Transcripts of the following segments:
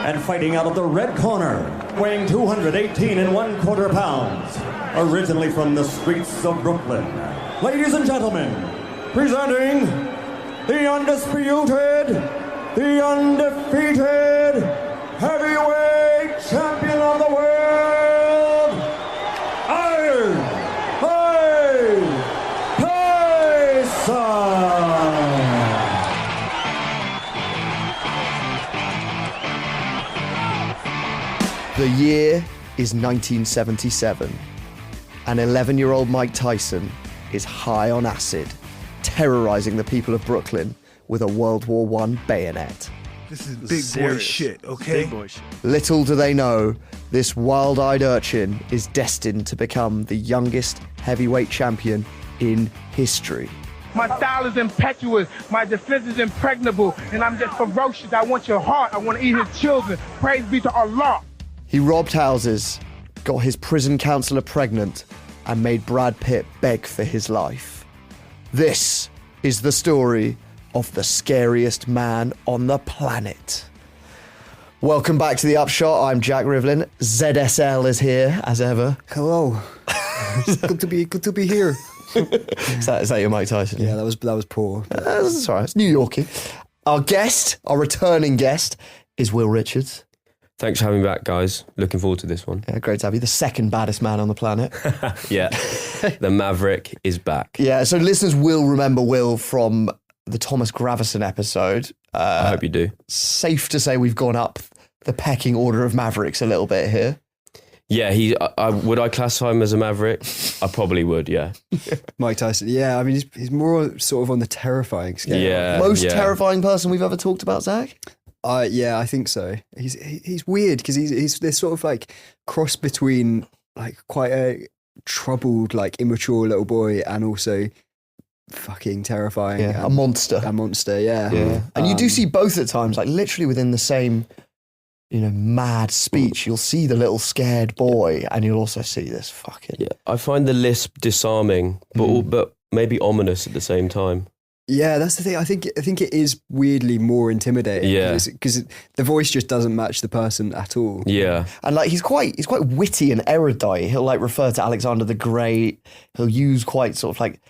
And fighting out of the red corner, weighing 218 and 1/4 pounds, originally from the streets of Brooklyn. Ladies and gentlemen, presenting the undisputed, the undefeated heavyweight champion of the world, Mike Tyson! The year is 1977. And 11-year-old Mike Tyson is high on acid, terrorising the people of Brooklyn with a World War I bayonet. This is big boy shit, okay? Big boy shit. Little do they know, this wild-eyed urchin is destined to become the youngest heavyweight champion in history. My style is impetuous, my defense is impregnable, and I'm just ferocious. I want your heart, I want to eat his children. Praise be to Allah. He robbed houses, got his prison counsellor pregnant, and made Brad Pitt beg for his life. This is the story of the scariest man on the planet. Welcome back to The Upshot. I'm Jack Rivlin. ZSL is here, as ever. Hello. good to be here. Is that your Mike Tyson? Yeah, that was poor. That's all right. It's New Yorkie. Our returning guest, is Will Richards. Thanks for having me back, guys. Looking forward to this one. Yeah, great to have you. The second baddest man on the planet. Yeah, the Maverick is back. Yeah, so listeners will remember Will from the Thomas Gravison episode. I hope you do. Safe to say we've gone up the pecking order of Mavericks a little bit here. Yeah, would I classify him as a Maverick? I probably would, yeah. Mike Tyson, yeah, I mean, he's more sort of on the terrifying scale. Yeah. Most terrifying person we've ever talked about, Zach? Yeah, I think so. He's weird because he's this sort of like cross between like quite a troubled, like immature little boy and also fucking terrifying. Yeah, a monster. A monster, yeah. And you do see both at times, like literally within the same, mad speech. You'll see the little scared boy and you'll also see this fucking... Yeah, I find the lisp disarming, but maybe ominous at the same time. Yeah, that's the thing. I think it is weirdly more intimidating. Yeah, because the voice just doesn't match the person at all. Yeah, and like he's quite witty and erudite. He'll like refer to Alexander the Great. He'll use quite sort of like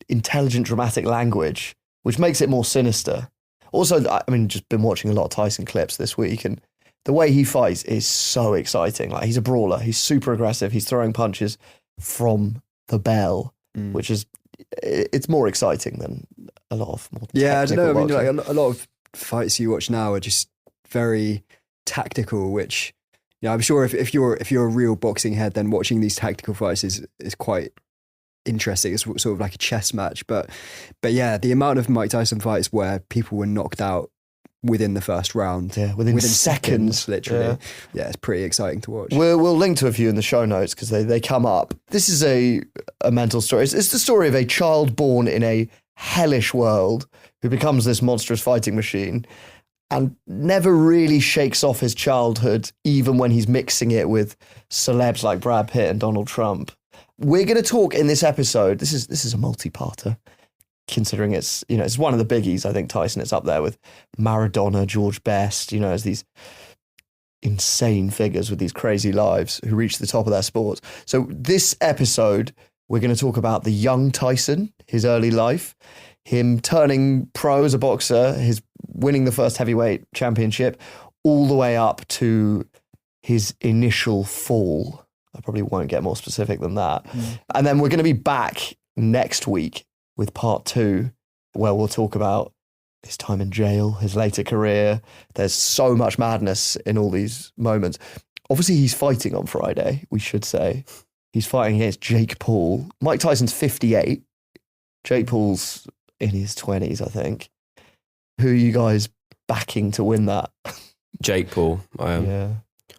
intelligent, dramatic language, which makes it more sinister. Also, I mean, just been watching a lot of Tyson clips this week, and the way he fights is so exciting. Like he's a brawler. He's super aggressive. He's throwing punches from the bell, which is it's more exciting than a lot of more I don't know. I mean, boxing. like a lot of fights you watch now are just very tactical, which I'm sure if you're a real boxing head, then watching these tactical fights is quite interesting. It's sort of like a chess match, but yeah, the amount of Mike Tyson fights where people were knocked out within the first round, within seconds, literally. Yeah, it's pretty exciting to watch. We'll link to a few in the show notes because they come up. This is a mental story. It's the story of a child born in a hellish world who becomes this monstrous fighting machine and never really shakes off his childhood, even when he's mixing it with celebs like Brad Pitt and Donald Trump. We're going to talk in this episode. This is a multi-parter, considering it's one of the biggies. I think Tyson is up there with Maradona, George Best, as these insane figures with these crazy lives who reach the top of their sport. So this episode, we're going to talk about the young Tyson, his early life, him turning pro as a boxer, his winning the first heavyweight championship, all the way up to his initial fall. I probably won't get more specific than that. And then we're going to be back next week with part 2, where we'll talk about his time in jail, his later career. There's so much madness in all these moments. Obviously, he's fighting on Friday, we should say. He's fighting against Jake Paul. Mike Tyson's 58. Jake Paul's in his 20s, I think. Who are you guys backing to win that? Jake Paul, I am. Yeah.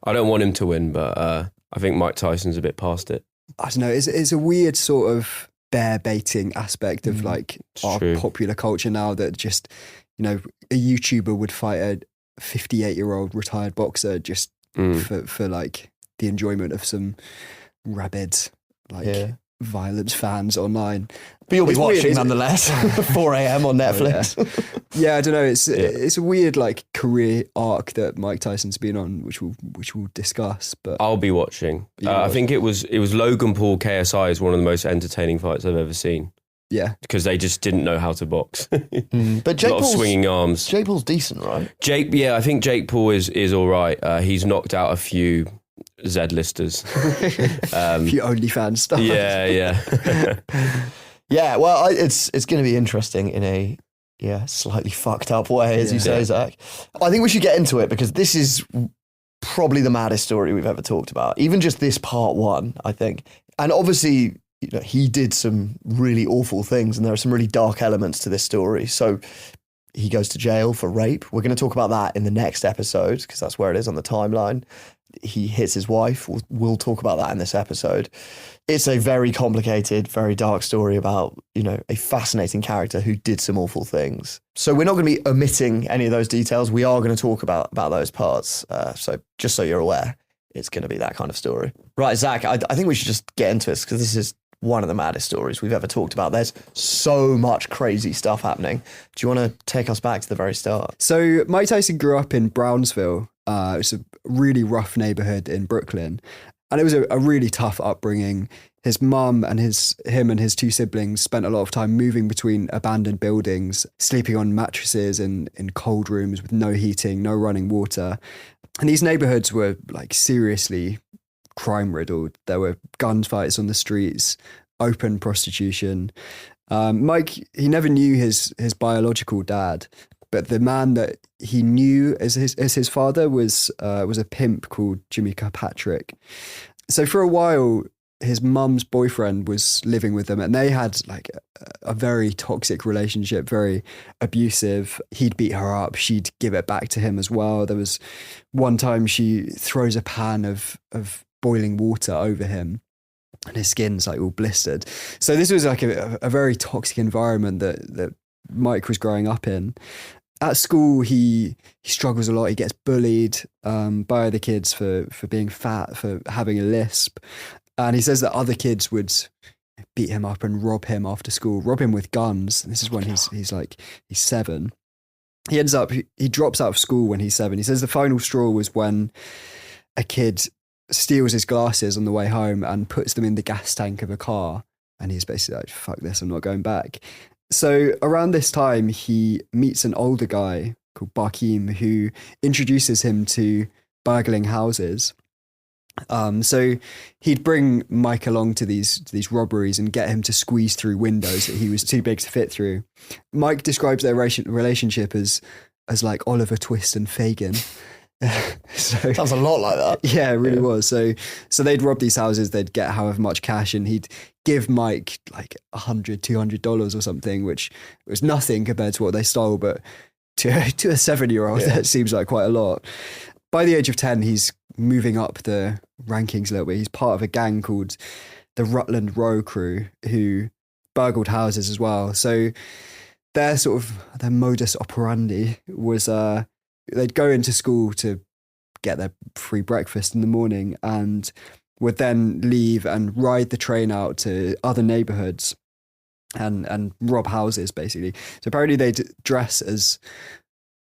I don't want him to win, but I think Mike Tyson's a bit past it. I don't know. It's a weird sort of bear baiting aspect of like our popular culture now that just, a YouTuber would fight a 58-year-old retired boxer just for like the enjoyment of some rabid violence fans online. But you'll be It's weird, watching isn't it? nonetheless. 4 a.m. on Netflix. Yeah, I don't know. It's a weird like career arc that Mike Tyson's been on, which we'll discuss. But I'll be watching. I think it was Logan Paul KSI is one of the most entertaining fights I've ever seen. Yeah, because they just didn't know how to box. But a lot of swinging arms. Jake Paul's decent, right? I think Jake Paul is all right. He's knocked out a few Z-listers. a few OnlyFans stuff. Yeah. Yeah, well, it's going to be interesting in a slightly fucked up way, as you say, Zach. I think we should get into it because this is probably the maddest story we've ever talked about. Even just this part one, I think. And obviously, he did some really awful things and there are some really dark elements to this story. So he goes to jail for rape. We're going to talk about that in the next episode because that's where it is on the timeline. He hits his wife. We'll talk about that in this episode. It's a very complicated, very dark story about, a fascinating character who did some awful things. So we're not going to be omitting any of those details. We are going to talk about those parts. So just so you're aware, it's going to be that kind of story. Right, Zach, I think we should just get into this because this is one of the maddest stories we've ever talked about. There's so much crazy stuff happening. Do you want to take us back to the very start? So Mike Tyson grew up in Brownsville. It's a really rough neighborhood in Brooklyn. And it was a really tough upbringing. His mum and him and his two siblings spent a lot of time moving between abandoned buildings, sleeping on mattresses in cold rooms with no heating, no running water. And these neighborhoods were like seriously crime riddled. There were gunfights on the streets, open prostitution. Mike, he never knew his biological dad, but the man that he knew as his father was a pimp called Jimmy Kirkpatrick. So for a while, his mum's boyfriend was living with them and they had like a very toxic relationship, very abusive. He'd beat her up. She'd give it back to him as well. There was one time she throws a pan of boiling water over him and his skin's like all blistered. So this was like a very toxic environment that Mike was growing up in. At school, he struggles a lot. He gets bullied by other kids for being fat, for having a lisp. And he says that other kids would beat him up and rob him after school, rob him with guns. And this is when he's 7. He drops out of school when he's 7. He says the final straw was when a kid steals his glasses on the way home and puts them in the gas tank of a car. And he's basically like, fuck this, I'm not going back. So around this time, he meets an older guy called Barkeem who introduces him to burgling houses. So he'd bring Mike along to these robberies and get him to squeeze through windows that he was too big to fit through. Mike describes their relationship as like Oliver Twist and Fagin. So, sounds a lot like that. Yeah, it really was. So they'd rob these houses, they'd get however much cash, and he'd give Mike like $100-$200 or something, which was nothing compared to what they stole, but to a 7-year-old, that seems like quite a lot. By the age of 10, he's moving up the rankings a little bit. He's part of a gang called the Rutland Row Crew who burgled houses as well. So their modus operandi was they'd go into school to get their free breakfast in the morning and would then leave and ride the train out to other neighborhoods and rob houses, basically. So apparently they'd dress as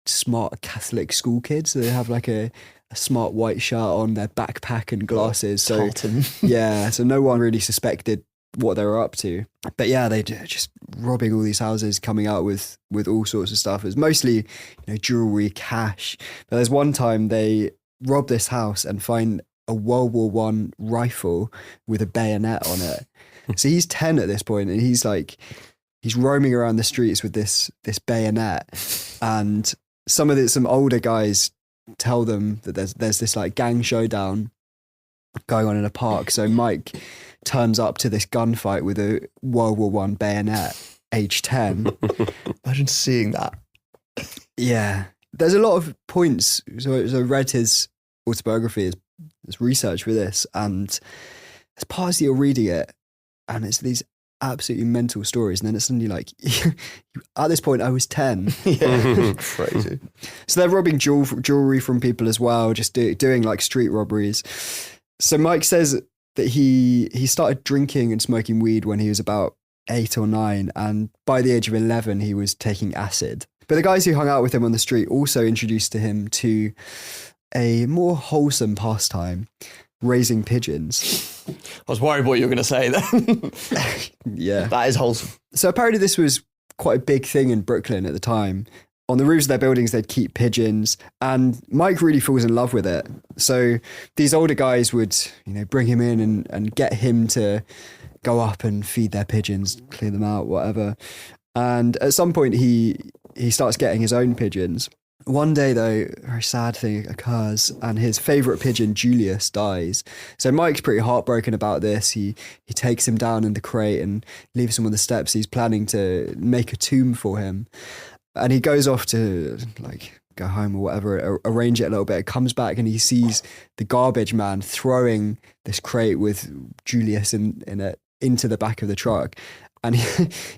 smart Catholic school kids. So they have like a smart white shirt on, their backpack and glasses. So so no one really suspected what they were up to. But yeah, they just robbing all these houses, coming out with all sorts of stuff. It was mostly, jewelry, cash. But there's one time they rob this house and find a World War I rifle with a bayonet on it. So he's 10 at this point, and he's roaming around the streets with this bayonet. And some older guys tell them that there's this like gang showdown going on in a park. So Mike turns up to this gunfight with a World War I bayonet, age 10. Imagine seeing that. Yeah. There's a lot of points. So I read his autobiography, his research for this, and there's parts that you're reading it, and it's these absolutely mental stories, and then it's suddenly like, at this point I was 10. Yeah. Crazy. So they're robbing jewelry from people as well, just doing like street robberies. So Mike says that he started drinking and smoking weed when he was about 8 or 9, and by the age of 11 he was taking acid. But the guys who hung out with him on the street also introduced to him to a more wholesome pastime, raising pigeons. I was worried what you were going to say then. Yeah. That is wholesome. So apparently this was quite a big thing in Brooklyn at the time. On the roofs of their buildings, they'd keep pigeons, and Mike really falls in love with it. So these older guys would, bring him in and get him to go up and feed their pigeons, clean them out, whatever. And at some point, he starts getting his own pigeons. One day, though, a very sad thing occurs, and his favourite pigeon, Julius, dies. So Mike's pretty heartbroken about this. He takes him down in the crate and leaves him on the steps. He's planning to make a tomb for him. And he goes off to go home or whatever, arrange it a little bit. Comes back and he sees the garbage man throwing this crate with Julius in it into the back of the truck. And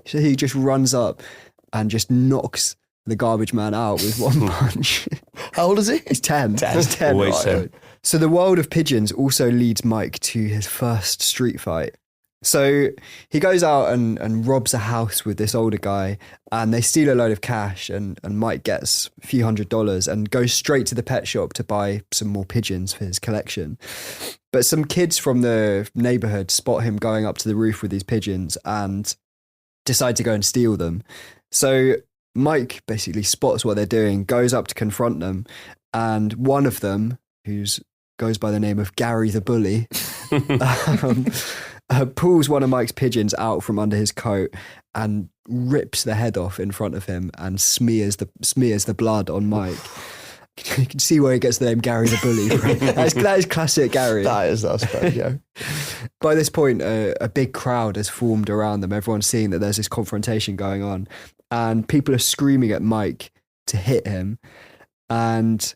he just runs up and just knocks the garbage man out with one punch. How old is he? He's 10. He's 10. Always Right. 10. So the world of pigeons also leads Mike to his first street fight. So he goes out and robs a house with this older guy, and they steal a load of cash, and Mike gets a few $100s and goes straight to the pet shop to buy some more pigeons for his collection. But some kids from the neighborhood spot him going up to the roof with these pigeons and decide to go and steal them. So Mike basically spots what they're doing, goes up to confront them, and one of them, goes by the name of Gary the Bully, pulls one of Mike's pigeons out from under his coat and rips the head off in front of him and smears the blood on Mike. You can see where he gets the name Gary the Bully from. That is classic Gary. That's great, yeah. By this point, a big crowd has formed around them. Everyone's seeing that there's this confrontation going on, and people are screaming at Mike to hit him. And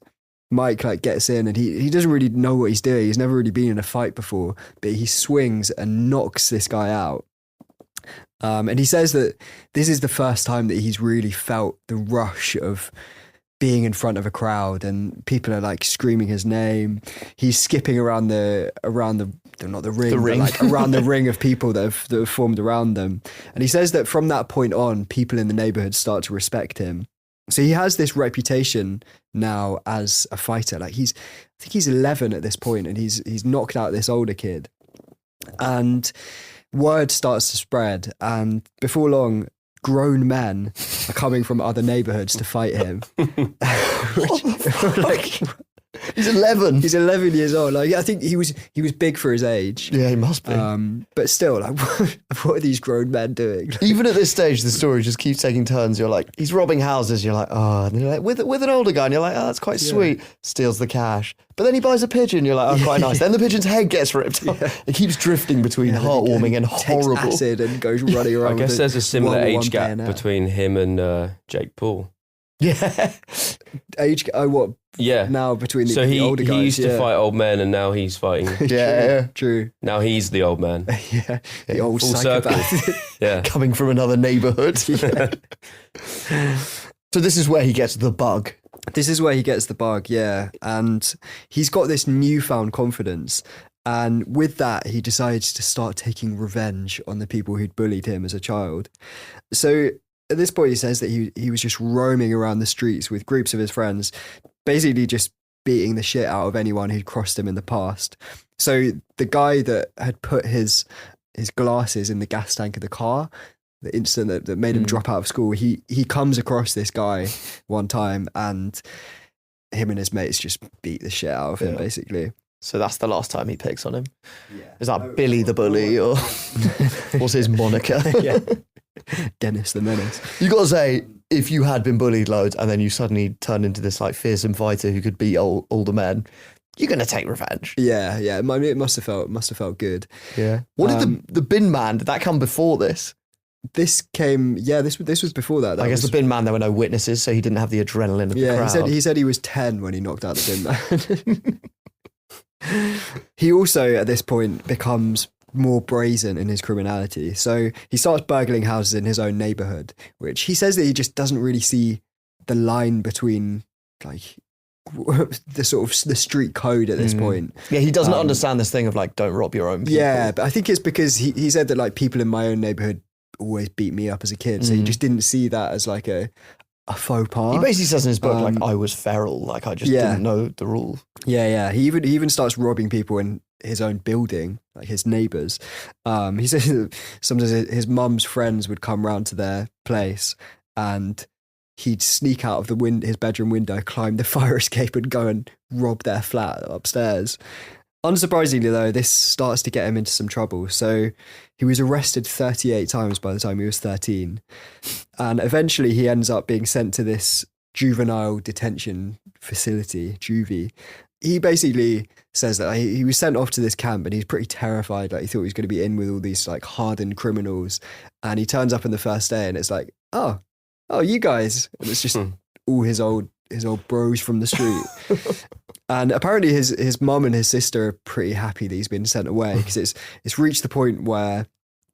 Mike gets in, and he doesn't really know what he's doing. He's never really been in a fight before, but he swings and knocks this guy out. And he says that this is the first time that he's really felt the rush of being in front of a crowd, and people are screaming his name. He's skipping around the not the ring, ring. but around the ring of people that have formed around them. And he says that from that point on, people in the neighborhood start to respect him. So he has this reputation now as a fighter. I think he's 11 at this point, and he's knocked out this older kid. And word starts to spread, and before long, grown men are coming from other neighborhoods to fight him. He's 11. He's 11 years old. I think he was big for his age. Yeah, he must be. But still, what are these grown men doing? Even at this stage, the story just keeps taking turns. You're like, he's robbing houses. You're like, oh, and you're like, with an older guy, and you're like, oh, that's quite sweet. Steals the cash. But then he buys a pigeon. You're like, oh, quite nice. Then the pigeon's head gets ripped off. It keeps drifting between heartwarming and horrible. Takes acid and goes running around. I guess there's a similar World War age I gap bayonet. between him and Jake Paul. Yeah. Age? Oh, what? Yeah. Now between the, So the older guys. he used to fight old men, and now he's fighting. Yeah. True. Now he's the old man. Yeah. The old Full circle. psychopath. Yeah. Coming from another neighborhood. So this is where he gets the bug. This is where he gets the bug, yeah. And he's got this newfound confidence. And with that, he decides to start taking revenge on the people who'd bullied him as a child. So at this point, he says that he was just roaming around the streets with groups of his friends, basically just beating the shit out of anyone who'd crossed him in the past. So the guy that had put his glasses in the gas tank of the car, the incident that made him drop out of school, he comes across this guy one time, and him and his mates just beat the shit out of him, basically. So that's the last time he picks on him. Yeah. Is that Billy the Bully, or what's his moniker? Yeah. Dennis the Menace. You got to say, if you had been bullied loads and then you suddenly turned into this fearsome fighter who could beat older men, you're going to take revenge. Yeah. I mean, it must have felt good. Yeah. What did the bin man? Did that come before this? This came. Yeah. This was before that. I guess the bin man, there were no witnesses, so he didn't have the adrenaline of the crowd. He said he was 10 when he knocked out the bin man. He also, at this point, becomes more brazen in his criminality. So he starts burgling houses in his own neighborhood, which he says that he just doesn't really see the line between the sort of the street code at this point. Yeah, he doesn't understand this thing of like, don't rob your own people. Yeah, but I think it's because he said that like people in my own neighborhood always beat me up as a kid, so he just didn't see that as like a faux pas. He basically says in his book, like, I was feral, like I just didn't know the rules. Yeah. He even starts robbing people in his own building, like his neighbours. He says that sometimes his mum's friends would come round to their place and he'd sneak out of his bedroom window, climb the fire escape and go and rob their flat upstairs. Unsurprisingly, though, this starts to get him into some trouble. So he was arrested 38 times by the time he was 13. And eventually he ends up being sent to this juvenile detention facility, juvie. He basically says that he was sent off to this camp and he's pretty terrified. Like he thought he was going to be in with all these like hardened criminals. And he turns up on the first day and it's like, oh, you guys. And it's just all his old bros from the street. And apparently his mum and his sister are pretty happy that he's been sent away because it's reached the point where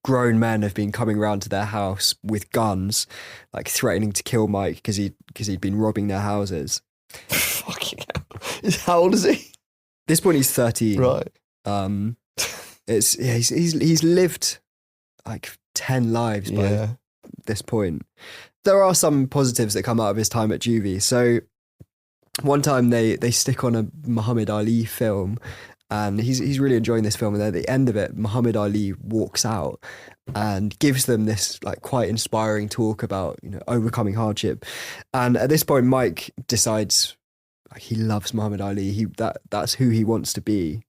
grown men have been coming round to their house with guns, like threatening to kill Mike because he'd been robbing their houses. Fucking hell. How old is he? At this point he's 13. Right. He's lived like 10 lives by this point. There are some positives that come out of his time at juvie. So one time they stick on a Muhammad Ali film and he's really enjoying this film, and at the end of it Muhammad Ali walks out and gives them this like quite inspiring talk about, you know, overcoming hardship. And at this point Mike decides like, he loves Muhammad Ali. That's who he wants to be.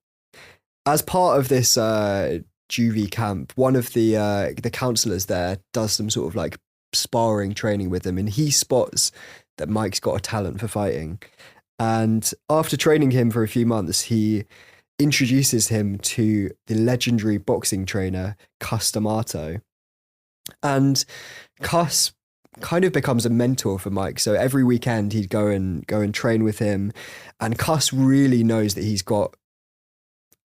As part of this juvie camp, one of the counsellors there does some sort of like sparring training with him, and he spots that Mike's got a talent for fighting. And after training him for a few months, he introduces him to the legendary boxing trainer Cus D'Amato. And Cus kind of becomes a mentor for Mike. So every weekend he'd go and train with him. And Cus really knows that he's got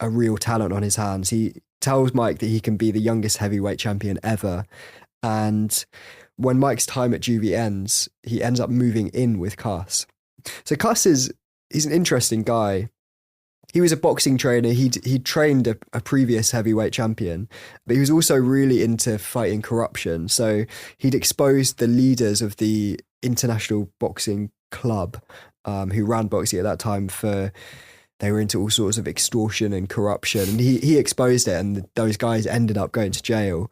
a real talent on his hands. He tells Mike that he can be the youngest heavyweight champion ever. And when Mike's time at juvie ends, he ends up moving in with Cus. So Cus he's an interesting guy. He was a boxing trainer. He'd trained a previous heavyweight champion, but he was also really into fighting corruption. So he'd exposed the leaders of the International Boxing Club, who ran boxing at that time, they were into all sorts of extortion and corruption, and he exposed it, and those guys ended up going to jail.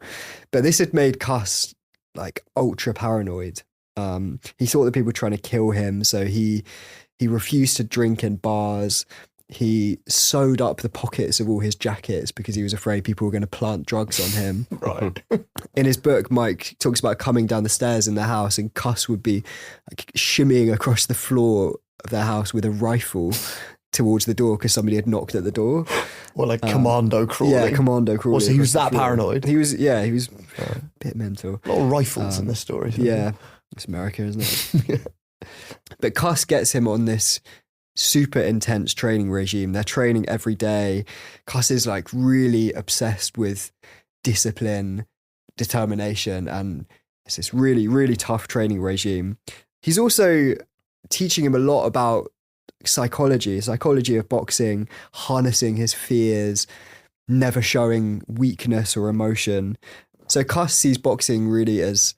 But this had made Cus like ultra paranoid. He thought that people were trying to kill him, so he refused to drink in bars. He sewed up the pockets of all his jackets because he was afraid people were going to plant drugs on him. Right. In his book, Mike talks about coming down the stairs in the house and Cus would be like shimmying across the floor of their house with a rifle towards the door because somebody had knocked at the door. Well, like commando crawling. Yeah, commando crawling. Well, so he was that paranoid? He was a bit mental. A lot of rifles in this story. Yeah, it's America, isn't it? But Cus gets him on this super intense training regime. They're training every day. Cus is like really obsessed with discipline, determination, and it's this really, really tough training regime. He's also teaching him a lot about psychology of boxing, harnessing his fears, never showing weakness or emotion. So Cus sees boxing really as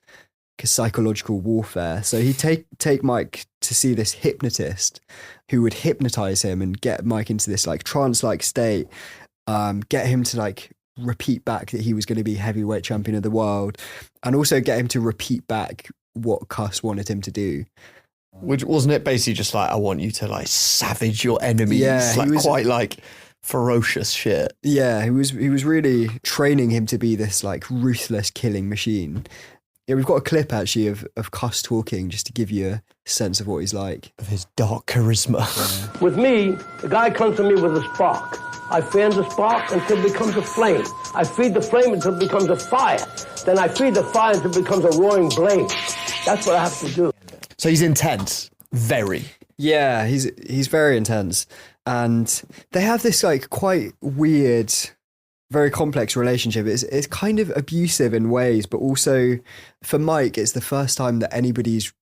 psychological warfare. So he'd take Mike to see this hypnotist who would hypnotize him and get Mike into this like trance-like state, get him to like repeat back that he was going to be heavyweight champion of the world, and also get him to repeat back what Cus wanted him to do. Which wasn't it basically just like, I want you to like savage your enemies, quite like ferocious shit. Yeah, he was really training him to be this like ruthless killing machine. Yeah, we've got a clip actually of Cus talking just to give you a sense of what he's like. Of his dark charisma. Yeah. With me, the guy comes to me with a spark. I fan the spark until it becomes a flame. I feed the flame until it becomes a fire. Then I feed the fire until it becomes a roaring blaze. That's what I have to do. So he's intense. Very. Yeah, he's very intense. And they have this like quite weird, very complex relationship. It's kind of abusive in ways, but also for Mike, it's the first time that anybody's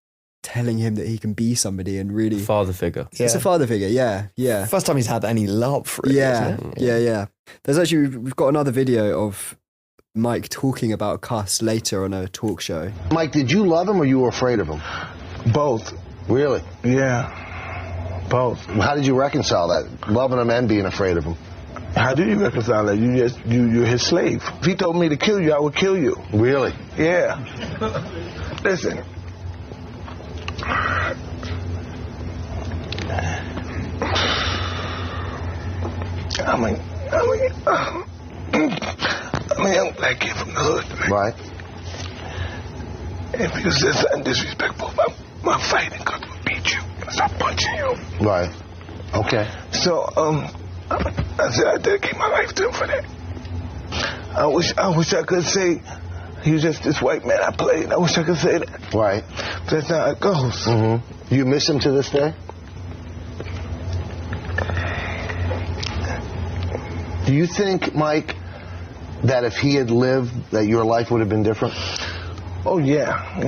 telling him that he can be somebody and really Father figure. It's a father figure, yeah. First time he's had any love for it. Yeah, isn't it? yeah. There's actually, we've got another video of Mike talking about Cuss later on a talk show. Mike, did you love him or you were afraid of him? Both. Really? Yeah. Both. How did you reconcile that, loving him and being afraid of him? How do you reconcile that? You're his slave. If he told me to kill you, I would kill you. Really? Yeah. Listen. I'm a young black kid from the hood. Right. If you said something disrespectful about my fighting, because I beat you and I start punching you. Right. Okay. So, I said I dedicate my life to him for that. I wish I could say he was just this white man I played. I wish I could say that. Right. But that's not how it goes. Mm-hmm. You miss him to this day? Do you think, Mike, that if he had lived, that your life would have been different? Oh, yeah.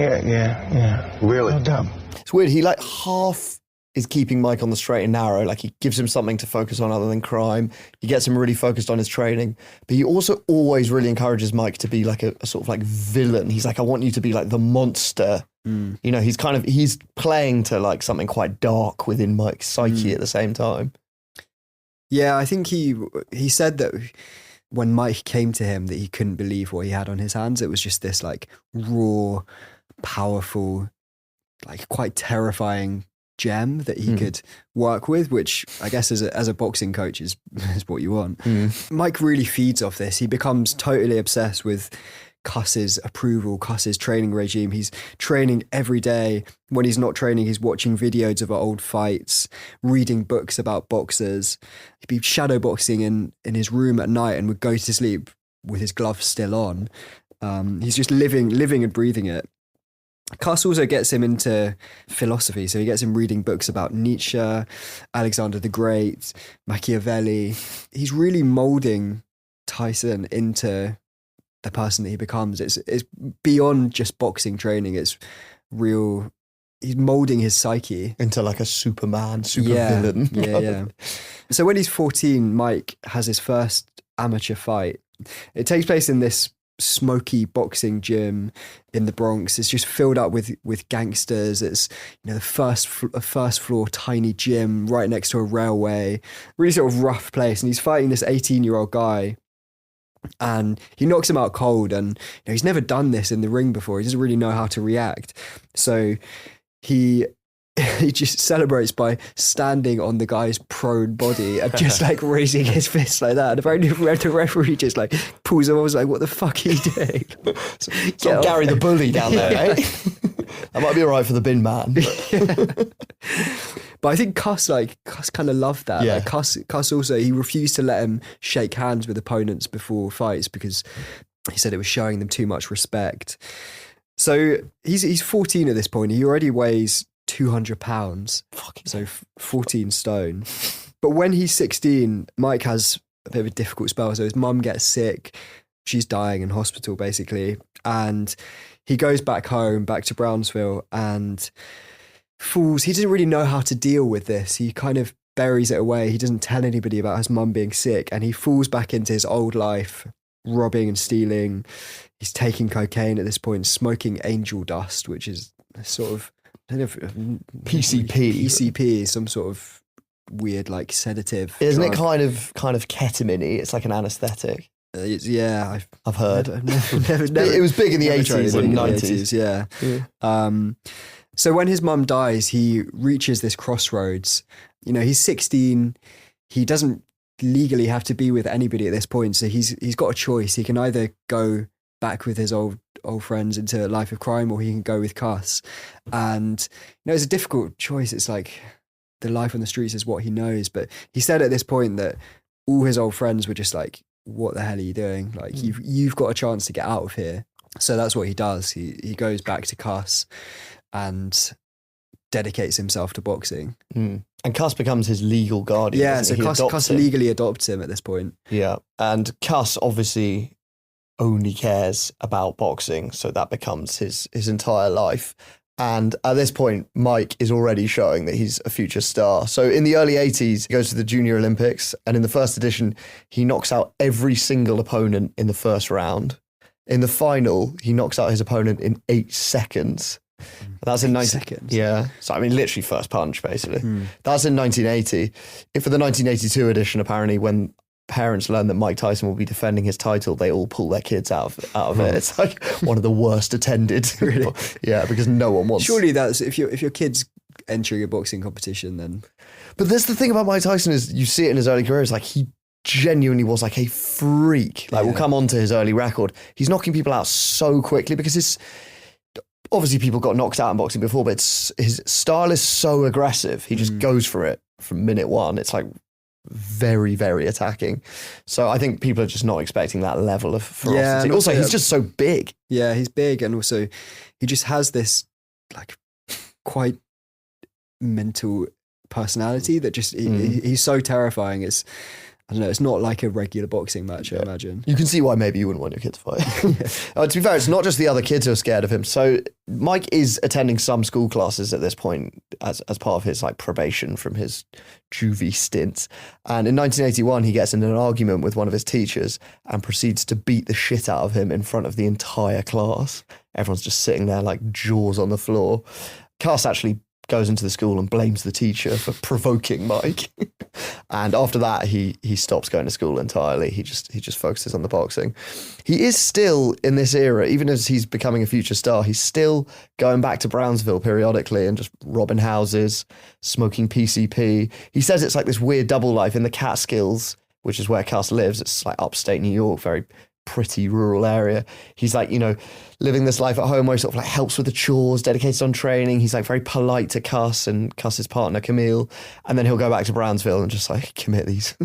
Really? No doubt. It's weird. He like half is keeping Mike on the straight and narrow. Like he gives him something to focus on other than crime. He gets him really focused on his training. But he also always really encourages Mike to be like a sort of like villain. He's like, I want you to be like the monster. You know, he's playing to like something quite dark within Mike's psyche at the same time. Yeah, I think he said that when Mike came to him that he couldn't believe what he had on his hands. It was just this like raw, powerful, like quite terrifying gem that he could work with, which I guess as a boxing coach is what you want. Mike really feeds off this. He becomes totally obsessed with Cuss's approval, Cuss's training regime. He's training every day. When he's not training, he's watching videos of old fights, reading books about boxers. He'd be shadow boxing in his room at night and would go to sleep with his gloves still on. He's just living and breathing it. Cuss also gets him into philosophy, so he gets him reading books about Nietzsche, Alexander the Great, Machiavelli. He's really molding Tyson into the person that he becomes. It's beyond just boxing training. It's real. He's molding his psyche into like a Superman, villain. Yeah. So when he's 14, Mike has his first amateur fight. It takes place in this smoky boxing gym in the Bronx. It's just filled up with gangsters. It's, you know, the first floor tiny gym right next to a railway. Really sort of rough place. And he's fighting this 18-year-old guy. And he knocks him out cold, and you know, he's never done this in the ring before. He doesn't really know how to react. So he just celebrates by standing on the guy's prone body and just like raising his fist like that. And apparently the referee just like pulls him. I was like, what the fuck are you doing? So Gary the bully down there, eh? That might be all right for the bin man. But I think Cuss kind of loved that. Yeah. Like Cuss also, he refused to let him shake hands with opponents before fights because he said it was showing them too much respect. So he's 14 at this point. He already weighs 200 pounds. So 14 stone. But when he's 16, Mike has a bit of a difficult spell. So his mum gets sick. She's dying in hospital, basically. And he goes back home, back to Brownsville, and falls. He doesn't really know how to deal with this. He kind of buries it away. He doesn't tell anybody about his mum being sick, and he falls back into his old life, robbing and stealing. He's taking cocaine at this point, smoking angel dust, which is a sort of, I don't know if PCP, some sort of weird like sedative. Isn't drug. it kind of ketamine-y? It's like an anesthetic. Yeah, I've heard. Never, it was big in the 80s and 90s. Yeah. So when his mum dies, he reaches this crossroads. You know, he's 16. He doesn't legally have to be with anybody at this point. So he's got a choice. He can either go back with his old friends into a life of crime, or he can go with Cuss. And, you know, it's a difficult choice. It's like the life on the streets is what he knows. But he said at this point that all his old friends were just like, what the hell are you doing? Like, you've got a chance to get out of here. So that's what he does. He goes back to Cuss and dedicates himself to boxing. And Cuss becomes his legal guardian. Yeah, so Cuss legally adopts him at this point. Yeah, and Cuss obviously only cares about boxing, so that becomes his entire life. And at this point, Mike is already showing that he's a future star. So in the early 80s, he goes to the Junior Olympics. And in the first edition, he knocks out every single opponent in the first round. In the final, he knocks out his opponent in 8 seconds. That's in 19 seconds. Yeah. So I mean, literally first punch, basically. That's in 1980. For the 1982 edition, apparently, when parents learn that Mike Tyson will be defending his title, they all pull their kids out of it. It's like one of the worst attended. Really? Yeah, because no one wants. Surely that's if your kid's entering a boxing competition, then. But that's the thing about Mike Tyson is you see it in his early career. It's like he genuinely was like a freak. Like we'll come on to his early record. He's knocking people out so quickly because his. Obviously, people got knocked out in boxing before, but his style is so aggressive. He just goes for it from minute one. It's like very, very attacking. So I think people are just not expecting that level of ferocity. Yeah, and also, also he's just so big. Yeah, he's big, and also he just has this like quite mental personality that just he's so terrifying. I don't know, it's not like a regular boxing match, I imagine. You can see why maybe you wouldn't want your kid to fight. To be fair, it's not just the other kids who are scared of him. So Mike is attending some school classes at this point as part of his like probation from his juvie stints. And in 1981, he gets in an argument with one of his teachers and proceeds to beat the shit out of him in front of the entire class. Everyone's just sitting there like jaws on the floor. Cass actually goes into the school and blames the teacher for provoking Mike. And after that, he stops going to school entirely. He just focuses on the boxing. He is still in this era, even as he's becoming a future star, he's still going back to Brownsville periodically and just robbing houses, smoking PCP. He says it's like this weird double life in the Catskills, which is where Cass lives. It's like upstate New York, very pretty rural area. He's like, living this life at home where he sort of like helps with the chores, dedicated on training. He's like very polite to Cuss and Cuss's partner, Camille. And then he'll go back to Brownsville and just like commit these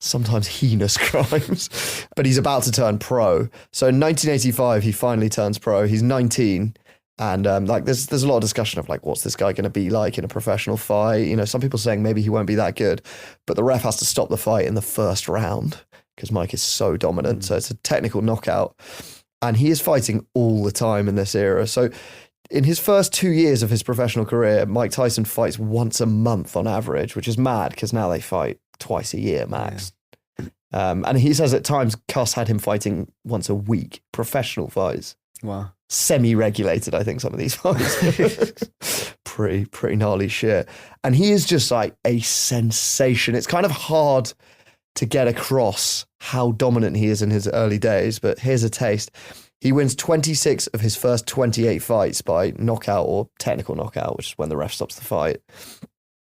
sometimes heinous crimes. But he's about to turn pro. So in 1985, he finally turns pro. He's 19. And there's a lot of discussion of like, what's this guy going to be like in a professional fight? Some people saying maybe he won't be that good, but the ref has to stop the fight in the first round because Mike is so dominant. So it's a technical knockout. And he is fighting all the time in this era. So in his first 2 years of his professional career, Mike Tyson fights once a month on average, which is mad because now they fight twice a year max. Yeah. And he says at times Cuss had him fighting once a week, professional fights. Wow. Semi-regulated, I think, some of these fights. pretty gnarly shit. And he is just like a sensation. It's kind of hard to get across how dominant he is in his early days, but here's a taste. He wins 26 of his first 28 fights by knockout or technical knockout, which is when the ref stops the fight.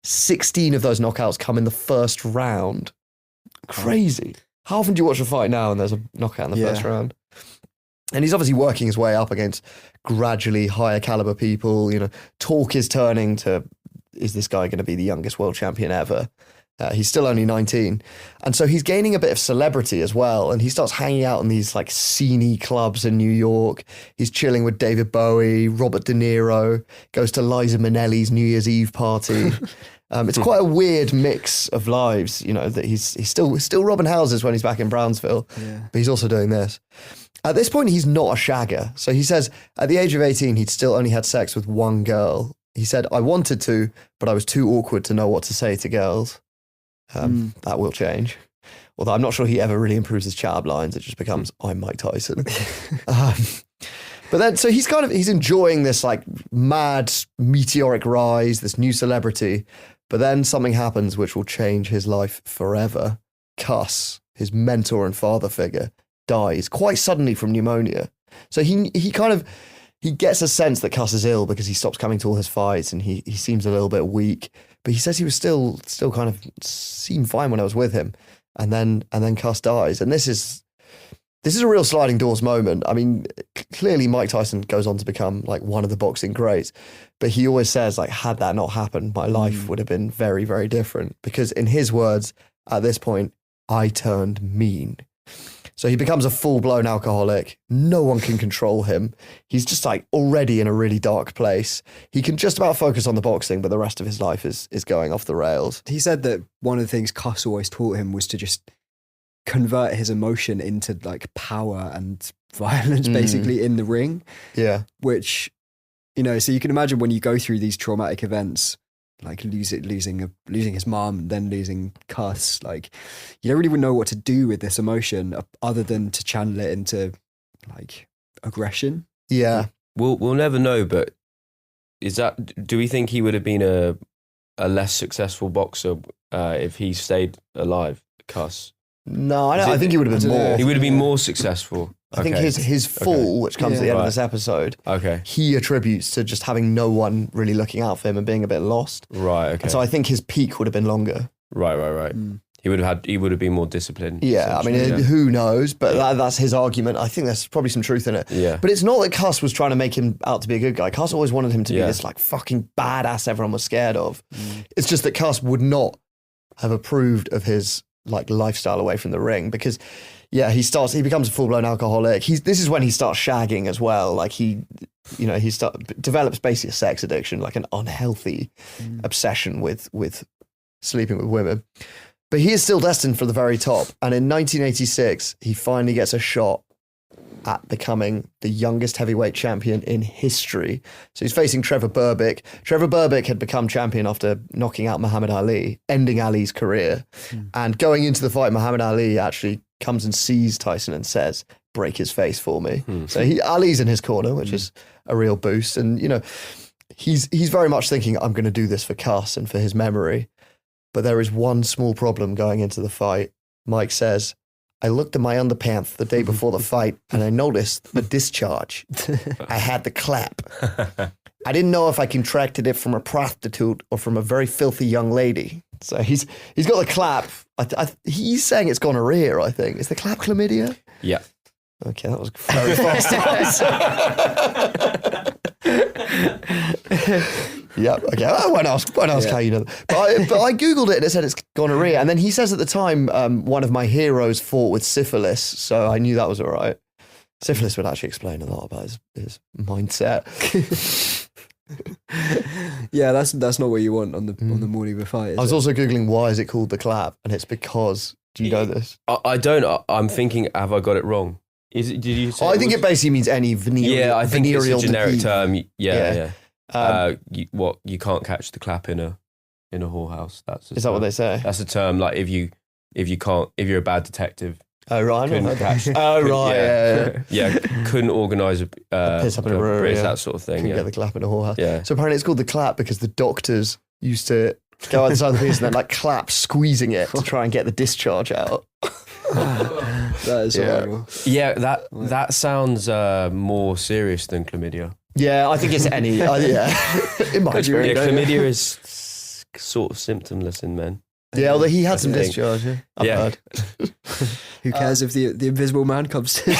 16 of those knockouts come in the first round. Crazy. How often do you watch a fight now and there's a knockout in the first round? And he's obviously working his way up against gradually higher caliber people. Talk is turning to, is this guy going to be the youngest world champion ever? He's still only 19. And so he's gaining a bit of celebrity as well. And he starts hanging out in these like sceney clubs in New York. He's chilling with David Bowie, Robert De Niro, goes to Liza Minnelli's New Year's Eve party. It's quite a weird mix of lives, that he's still robbing houses when he's back in Brownsville, but he's also doing this. At this point, he's not a shagger. So he says at the age of 18, he'd still only had sex with one girl. He said, I wanted to, but I was too awkward to know what to say to girls. That will change. Although I'm not sure he ever really improves his chat-up lines. It just becomes, I'm Mike Tyson. But then, so he's enjoying this like mad meteoric rise, this new celebrity. But then something happens which will change his life forever. Cuss, his mentor and father figure, dies quite suddenly from pneumonia. So he gets a sense that Cuss is ill because he stops coming to all his fights and he seems a little bit weak. But he says he was still kind of seemed fine when I was with him. And then Cuss dies. And this is a real sliding doors moment. I mean, clearly Mike Tyson goes on to become like one of the boxing greats. But he always says like, had that not happened, my life would have been very, very different. Because in his words, at this point, I turned mean. So he becomes a full-blown alcoholic. No one can control him. He's just like already in a really dark place. He can just about focus on the boxing, but the rest of his life is going off the rails. He said that one of the things Cuss always taught him was to just convert his emotion into like power and violence basically in the ring. Yeah. Which You know, so you can imagine when you go through these traumatic events, like losing his mum, and then losing Cuss, like you don't really know what to do with this emotion other than to channel it into like aggression. Yeah. We'll never know, but do we think he would have been a less successful boxer if he stayed alive, Cuss? No, I think he would have been more. He would have been more successful. I think his fall, which comes at the end of this episode, he attributes to just having no one really looking out for him and being a bit lost. Right. Okay. And so I think his peak would have been longer. Right. He would have been more disciplined. Yeah, I mean, who knows? But that's his argument. I think there's probably some truth in it. Yeah. But it's not that Cuss was trying to make him out to be a good guy. Cuss always wanted him to be this like fucking badass everyone was scared of. It's just that Cuss would not have approved of his like lifestyle away from the ring because he becomes a full-blown alcoholic. This is when he starts shagging as well. Like he develops basically a sex addiction, like an unhealthy obsession with sleeping with women. But he is still destined for the very top. And in 1986, he finally gets a shot at becoming the youngest heavyweight champion in history. So he's facing Trevor Berbick. Trevor Berbick had become champion after knocking out Muhammad Ali, ending Ali's career. And going into the fight, Muhammad Ali actually comes and sees Tyson and says, break his face for me. So Ali's in his corner, which is a real boost. And, you know, he's very much thinking, I'm going to do this for Cuss and for his memory. But there is one small problem going into the fight. Mike says, I looked at my underpants the day before the fight and I noticed the discharge. I had the clap. I didn't know if I contracted it from a prostitute or from a very filthy young lady. So he's got the clap. He's saying it's gonorrhea, I think. Is the clap chlamydia? Yeah. Okay, that was very fast answer. Yeah, okay. I won't ask how you know that. But I Googled it and it said it's gonorrhea. And then he says at the time, one of my heroes fought with syphilis, so I knew that was all right. Syphilis would actually explain a lot about his mindset. Yeah, that's not what you want on the morning of a fight. I was also Googling why is it called the clap, and it's because, do you know this? I don't. I'm thinking, have I got it wrong? Did you say I think it basically means any venereal. Yeah, I think it's a generic disease. term. Yeah. You can't catch the clap in a whorehouse. Is that what they say? That's a term. Like if you're a bad detective. Oh right, couldn't catch. Yeah, couldn't organise a piss up in a brewery, that sort of thing. Couldn't get the clap in a whorehouse. Yeah. So apparently it's called the clap because the doctors used to go outside the piece and then like clap, squeezing it to try and get the discharge out. That is horrible. Yeah, that sounds more serious than chlamydia. Yeah, I think it's any. In my experience, chlamydia is sort of symptomless in men. Yeah, although he had some discharge. I've heard. Who cares if the invisible man comes to?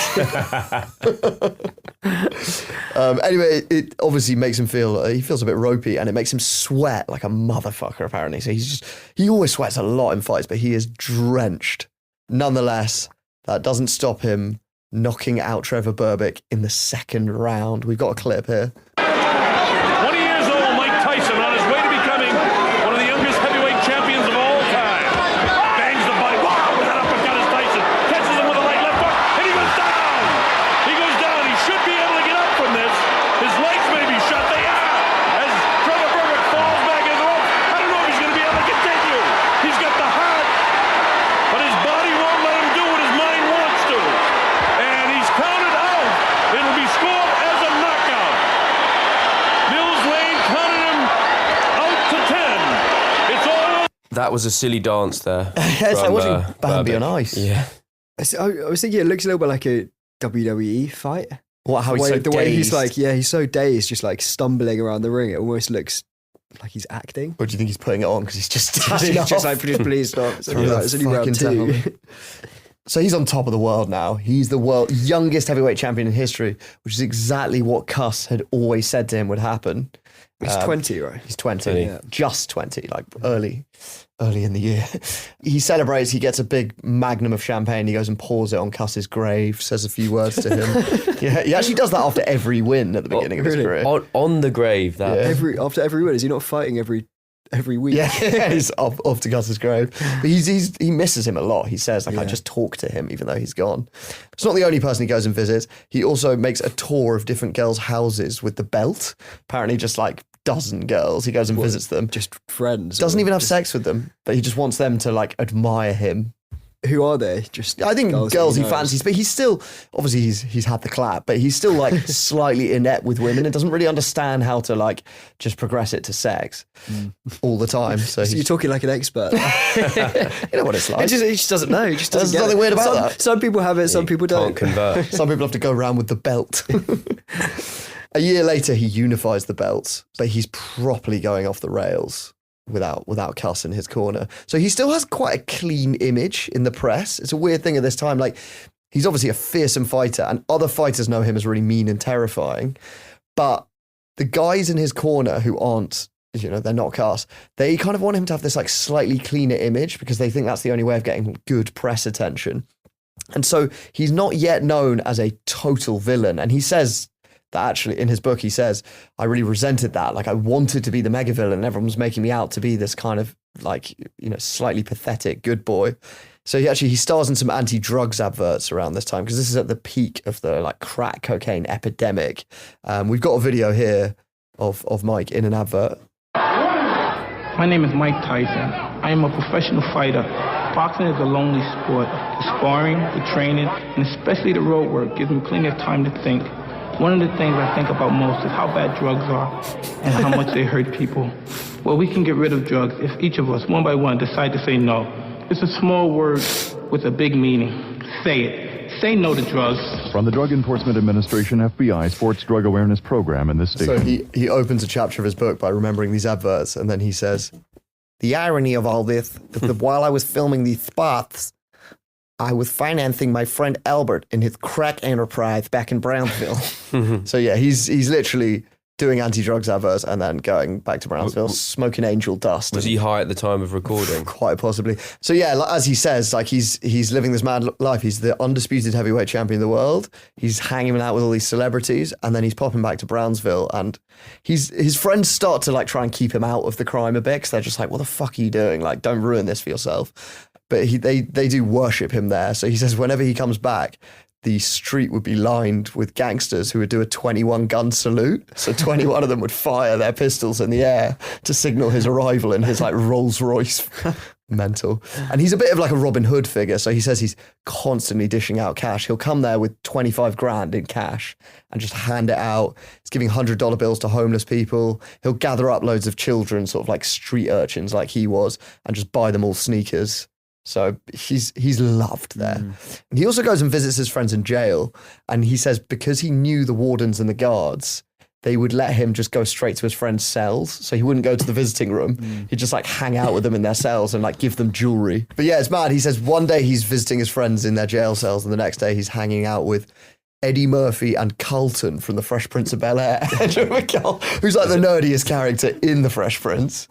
Anyway, it obviously makes him he feels a bit ropey, and it makes him sweat like a motherfucker. Apparently, so he always sweats a lot in fights, but he is drenched. Nonetheless, that doesn't stop him knocking out Trevor Berbick in the second round. We've got a clip here. 20 years old Mike Tyson on his way to becoming one of the youngest heavyweight champions of all time. Bangs the body. Wow, with that uppercut is Tyson. Catches him with a right left hook, and he goes down. He goes down. He should be able to get up from this. His legs may be shut. They are. As Trevor Berbick falls back in the rope. I don't know if he's going to be able to continue. He's got the heart, but his body won't let him do what his mind wants to. And he's counted out. It'll be scored as a knockout. Mills Lane counted him out to 10. It's all. That was a silly dance there. Yes, I watching Bambi on ice. Yeah. I was thinking it looks a little bit like a WWE fight. What? How he's so the way he's dazed? like, he's so dazed, just like stumbling around the ring. It almost looks like he's acting. Or do you think he's putting it on because he's just He's just like, please stop. It's only round two. So he's on top of the world now. He's the world's youngest heavyweight champion in history, which is exactly what Cuss had always said to him would happen. He's 20, right? He's 20, just 20, like early in the year. He celebrates, he gets a big magnum of champagne, he goes and pours it on Cuss's grave, says a few words to him. Yeah, he actually does that after every win at the beginning of his career. On the grave, after every win, is he not fighting every every week. Yeah, he's off to Gus's grave. But he misses him a lot. He says, I just talk to him even though he's gone. It's not the only person he goes and visits. He also makes a tour of different girls' houses with the belt. Apparently just like dozen girls. He goes and visits them. Just friends. Doesn't even have sex with them, but he just wants them to like admire him. Who are they? Just I think girls he fancies, but he's still, obviously he's had the clap, but he's still like slightly inept with women and doesn't really understand how to like just progress it to sex all the time. So you're talking like an expert. You know what it's like. He just doesn't know. He just doesn't There's nothing weird about that. Some people have it, some people don't. Can't convert. Some people have to go around with the belt. A year later, he unifies the belts, but he's properly going off the rails without Cuss in his corner. So he still has quite a clean image in the press. It's a weird thing at this time. Like, he's obviously a fearsome fighter, and other fighters know him as really mean and terrifying. But the guys in his corner who aren't, they're not Cuss, they kind of want him to have this like slightly cleaner image because they think that's the only way of getting good press attention. And so he's not yet known as a total villain. And he says that actually in his book, he says, I really resented that. Like, I wanted to be the mega villain and everyone was making me out to be this kind of like, slightly pathetic good boy. So he stars in some anti-drugs adverts around this time because this is at the peak of the like crack cocaine epidemic. We've got a video here of Mike in an advert. My name is Mike Tyson. I am a professional fighter. Boxing is a lonely sport. The sparring, the training, and especially the road work gives me plenty of time to think. One of the things I think about most is how bad drugs are and how much they hurt people. Well, we can get rid of drugs if each of us, one by one, decide to say no. It's a small word with a big meaning. Say it. Say no to drugs. From the Drug Enforcement Administration FBI Sports Drug Awareness Program in this state. So he opens a chapter of his book by remembering these adverts, and then he says, the irony of all this is that while I was filming these spots, I was financing my friend Albert in his crack enterprise back in Brownsville. So yeah, he's literally doing anti-drugs adverts and then going back to Brownsville, smoking angel dust. Was he high at the time of recording? Quite possibly. So yeah, as he says, like he's living this mad life. He's the undisputed heavyweight champion of the world. He's hanging out with all these celebrities, and then he's popping back to Brownsville, and his friends start to like try and keep him out of the crime a bit because they're just like, what the fuck are you doing? Like, don't ruin this for yourself. But they do worship him there. So he says whenever he comes back, the street would be lined with gangsters who would do a 21 gun salute. So 21 of them would fire their pistols in the air to signal his arrival in his like Rolls Royce. Mental. And he's a bit of like a Robin Hood figure. So he says he's constantly dishing out cash. He'll come there with 25 grand in cash and just hand it out. He's giving $100 bills to homeless people. He'll gather up loads of children, sort of like street urchins like he was, and just buy them all sneakers. So he's loved there. And he also goes and visits his friends in jail. And he says because he knew the wardens and the guards, they would let him just go straight to his friends' cells. So he wouldn't go to the visiting room. He'd just like hang out with them in their cells and like give them jewelry. But yeah, it's mad. He says one day he's visiting his friends in their jail cells and the next day he's hanging out with Eddie Murphy and Carlton from The Fresh Prince of Bel-Air. Who's like the nerdiest character in The Fresh Prince.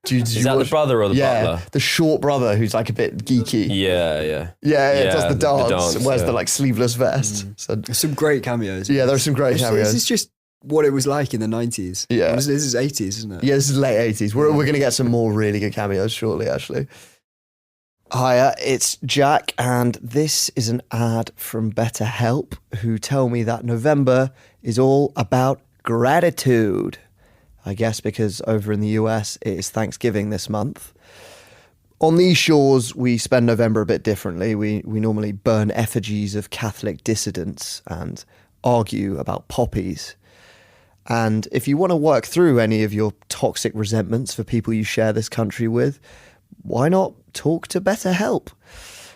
Is that the brother or the butler? The short brother who's like a bit geeky. Yeah. Does the dance and wears the like sleeveless vest. So there's some great cameos. Yeah, there's some great cameos. This is just what it was like in the 90s. Yeah. This is 80s, isn't it? Yeah, this is late 80s. We're going to get some more really good cameos shortly, actually. Hiya, it's Jack, and this is an ad from BetterHelp, who tell me that November is all about gratitude. I guess because over in the US, it is Thanksgiving this month. On these shores, we spend November a bit differently. We normally burn effigies of Catholic dissidents and argue about poppies. And if you want to work through any of your toxic resentments for people you share this country with, why not talk to BetterHelp?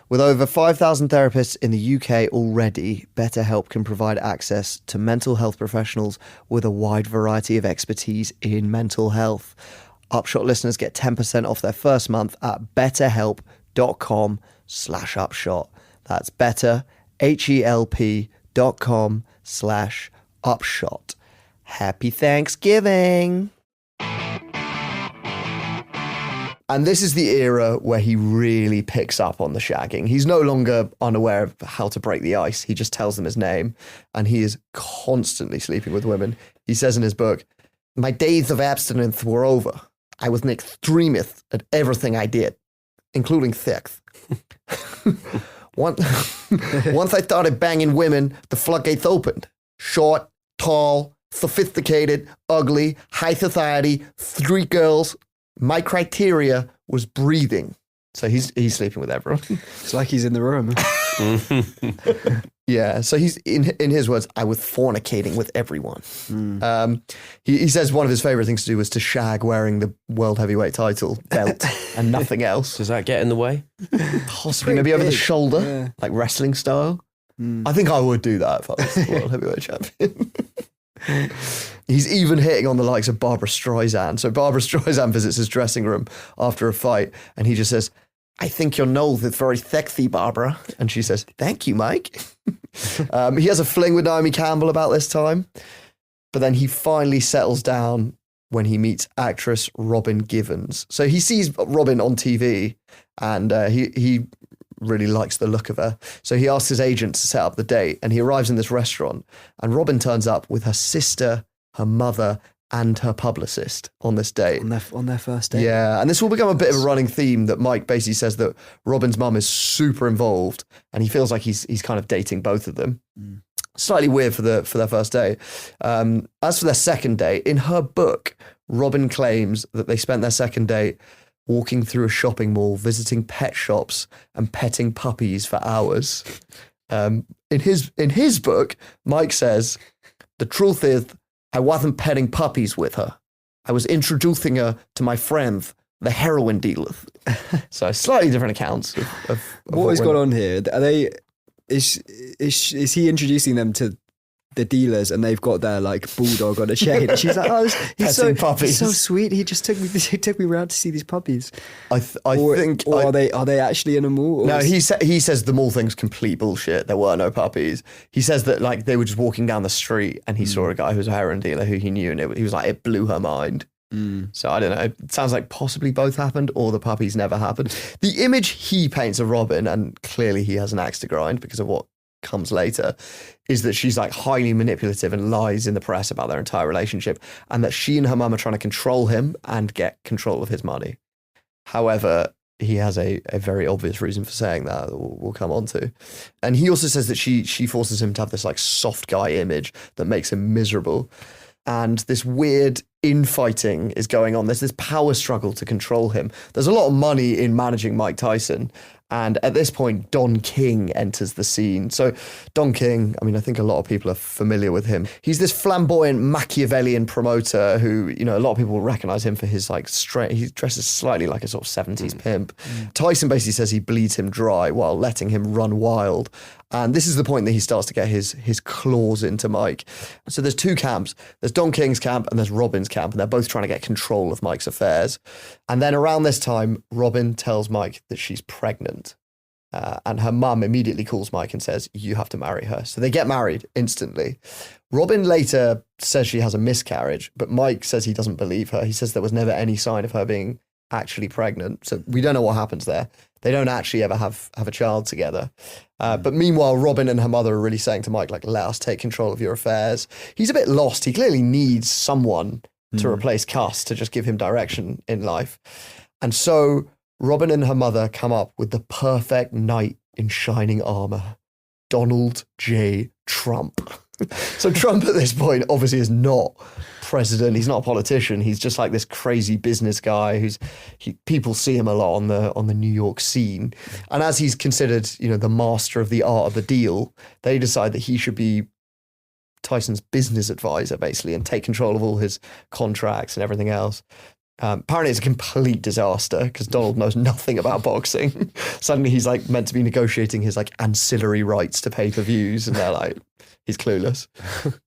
With over 5,000 therapists in the UK already, BetterHelp can provide access to mental health professionals with a wide variety of expertise in mental health. Upshot listeners get 10% off their first month at betterhelp.com/upshot. That's better, HELP.com/upshot. Happy Thanksgiving! And this is the era where he really picks up on the shagging. He's no longer unaware of how to break the ice. He just tells them his name, and he is constantly sleeping with women. He says in his book, "My days of abstinence were over. I was an extremist at everything I did, including sex. Once I started banging women, the floodgates opened. Short, tall, sophisticated, ugly, high society, street girls. My criteria was breathing. So he's sleeping with everyone. It's like he's in the room. Yeah, so he's in his words, I was fornicating with everyone. He says one of his favorite things to do was to shag wearing the world heavyweight title belt and nothing else. Does that get in the way? Possibly maybe over the shoulder, like wrestling style. I think I would do that if I was the world heavyweight champion. He's even hitting on the likes of Barbara Streisand. So Barbara Streisand visits his dressing room after a fight and he just says, I think your nose is very sexy, Barbara. And she says, thank you, Mike. He has a fling with Naomi Campbell about this time. But then he finally settles down when he meets actress Robin Givens. So he sees Robin on TV and he really likes the look of her. So he asks his agent to set up the date and he arrives in this restaurant and Robin turns up with her sister, her mother, and her publicist on this date. On their first date. Yeah, and this will become a bit of a running theme that Mike basically says that Robin's mum is super involved and he feels like he's kind of dating both of them. Slightly weird for their first date. As for their second date, in her book, Robin claims that they spent their second date walking through a shopping mall, visiting pet shops and petting puppies for hours. In his book, Mike says, the truth is, I wasn't petting puppies with her. I was introducing her to my friends, the heroin dealers. So slightly different accounts of what has gone on here? Are they? Is he introducing them to the dealers and they've got their like bulldog on a chain? And she's like, oh, he's so sweet. He just took me round to see these puppies. I think are they actually in a mall? No, he says the mall thing's complete bullshit. There were no puppies. He says that like they were just walking down the street and he saw a guy who was a heroin dealer who he knew and he was like, it blew her mind. So I don't know. It sounds like possibly both happened or the puppies never happened. The image he paints of Robin, and clearly he has an axe to grind because of what comes later, is that she's like highly manipulative and lies in the press about their entire relationship and that she and her mum are trying to control him and get control of his money. However, he has a very obvious reason for saying that we'll come on to. And he also says that she forces him to have this like soft guy image that makes him miserable. And this weird infighting is going on. There's this power struggle to control him. There's a lot of money in managing Mike Tyson. And at this point, Don King enters the scene. So Don King, I mean, I think a lot of people are familiar with him. He's this flamboyant Machiavellian promoter who, you know, a lot of people will recognize him for his like he dresses slightly like a sort of 70s pimp. Tyson basically says he bleeds him dry while letting him run wild. And this is the point that he starts to get his claws into Mike. So there's two camps. There's Don King's camp and there's Robin's camp. And they're both trying to get control of Mike's affairs. And then around this time, Robin tells Mike that she's pregnant. And her mum immediately calls Mike and says, you have to marry her. So they get married instantly. Robin later says she has a miscarriage, but Mike says he doesn't believe her. He says there was never any sign of her being actually pregnant. So we don't know what happens there. They don't actually ever have a child together. But meanwhile, Robin and her mother are really saying to Mike, like, let us take control of your affairs. He's a bit lost. He clearly needs someone to replace Cuss to just give him direction in life. And so Robin and her mother come up with the perfect knight in shining armor, Donald J. Trump. So Trump at this point obviously is not president. He's not a politician. He's just like this crazy business guy people see him a lot on the New York scene. And as he's considered, you know, the master of the art of the deal, they decide that he should be Tyson's business advisor basically and take control of all his contracts and everything else. Apparently it's a complete disaster because Donald knows nothing about boxing. Suddenly he's like meant to be negotiating his like ancillary rights to pay-per-views and they're like, he's clueless.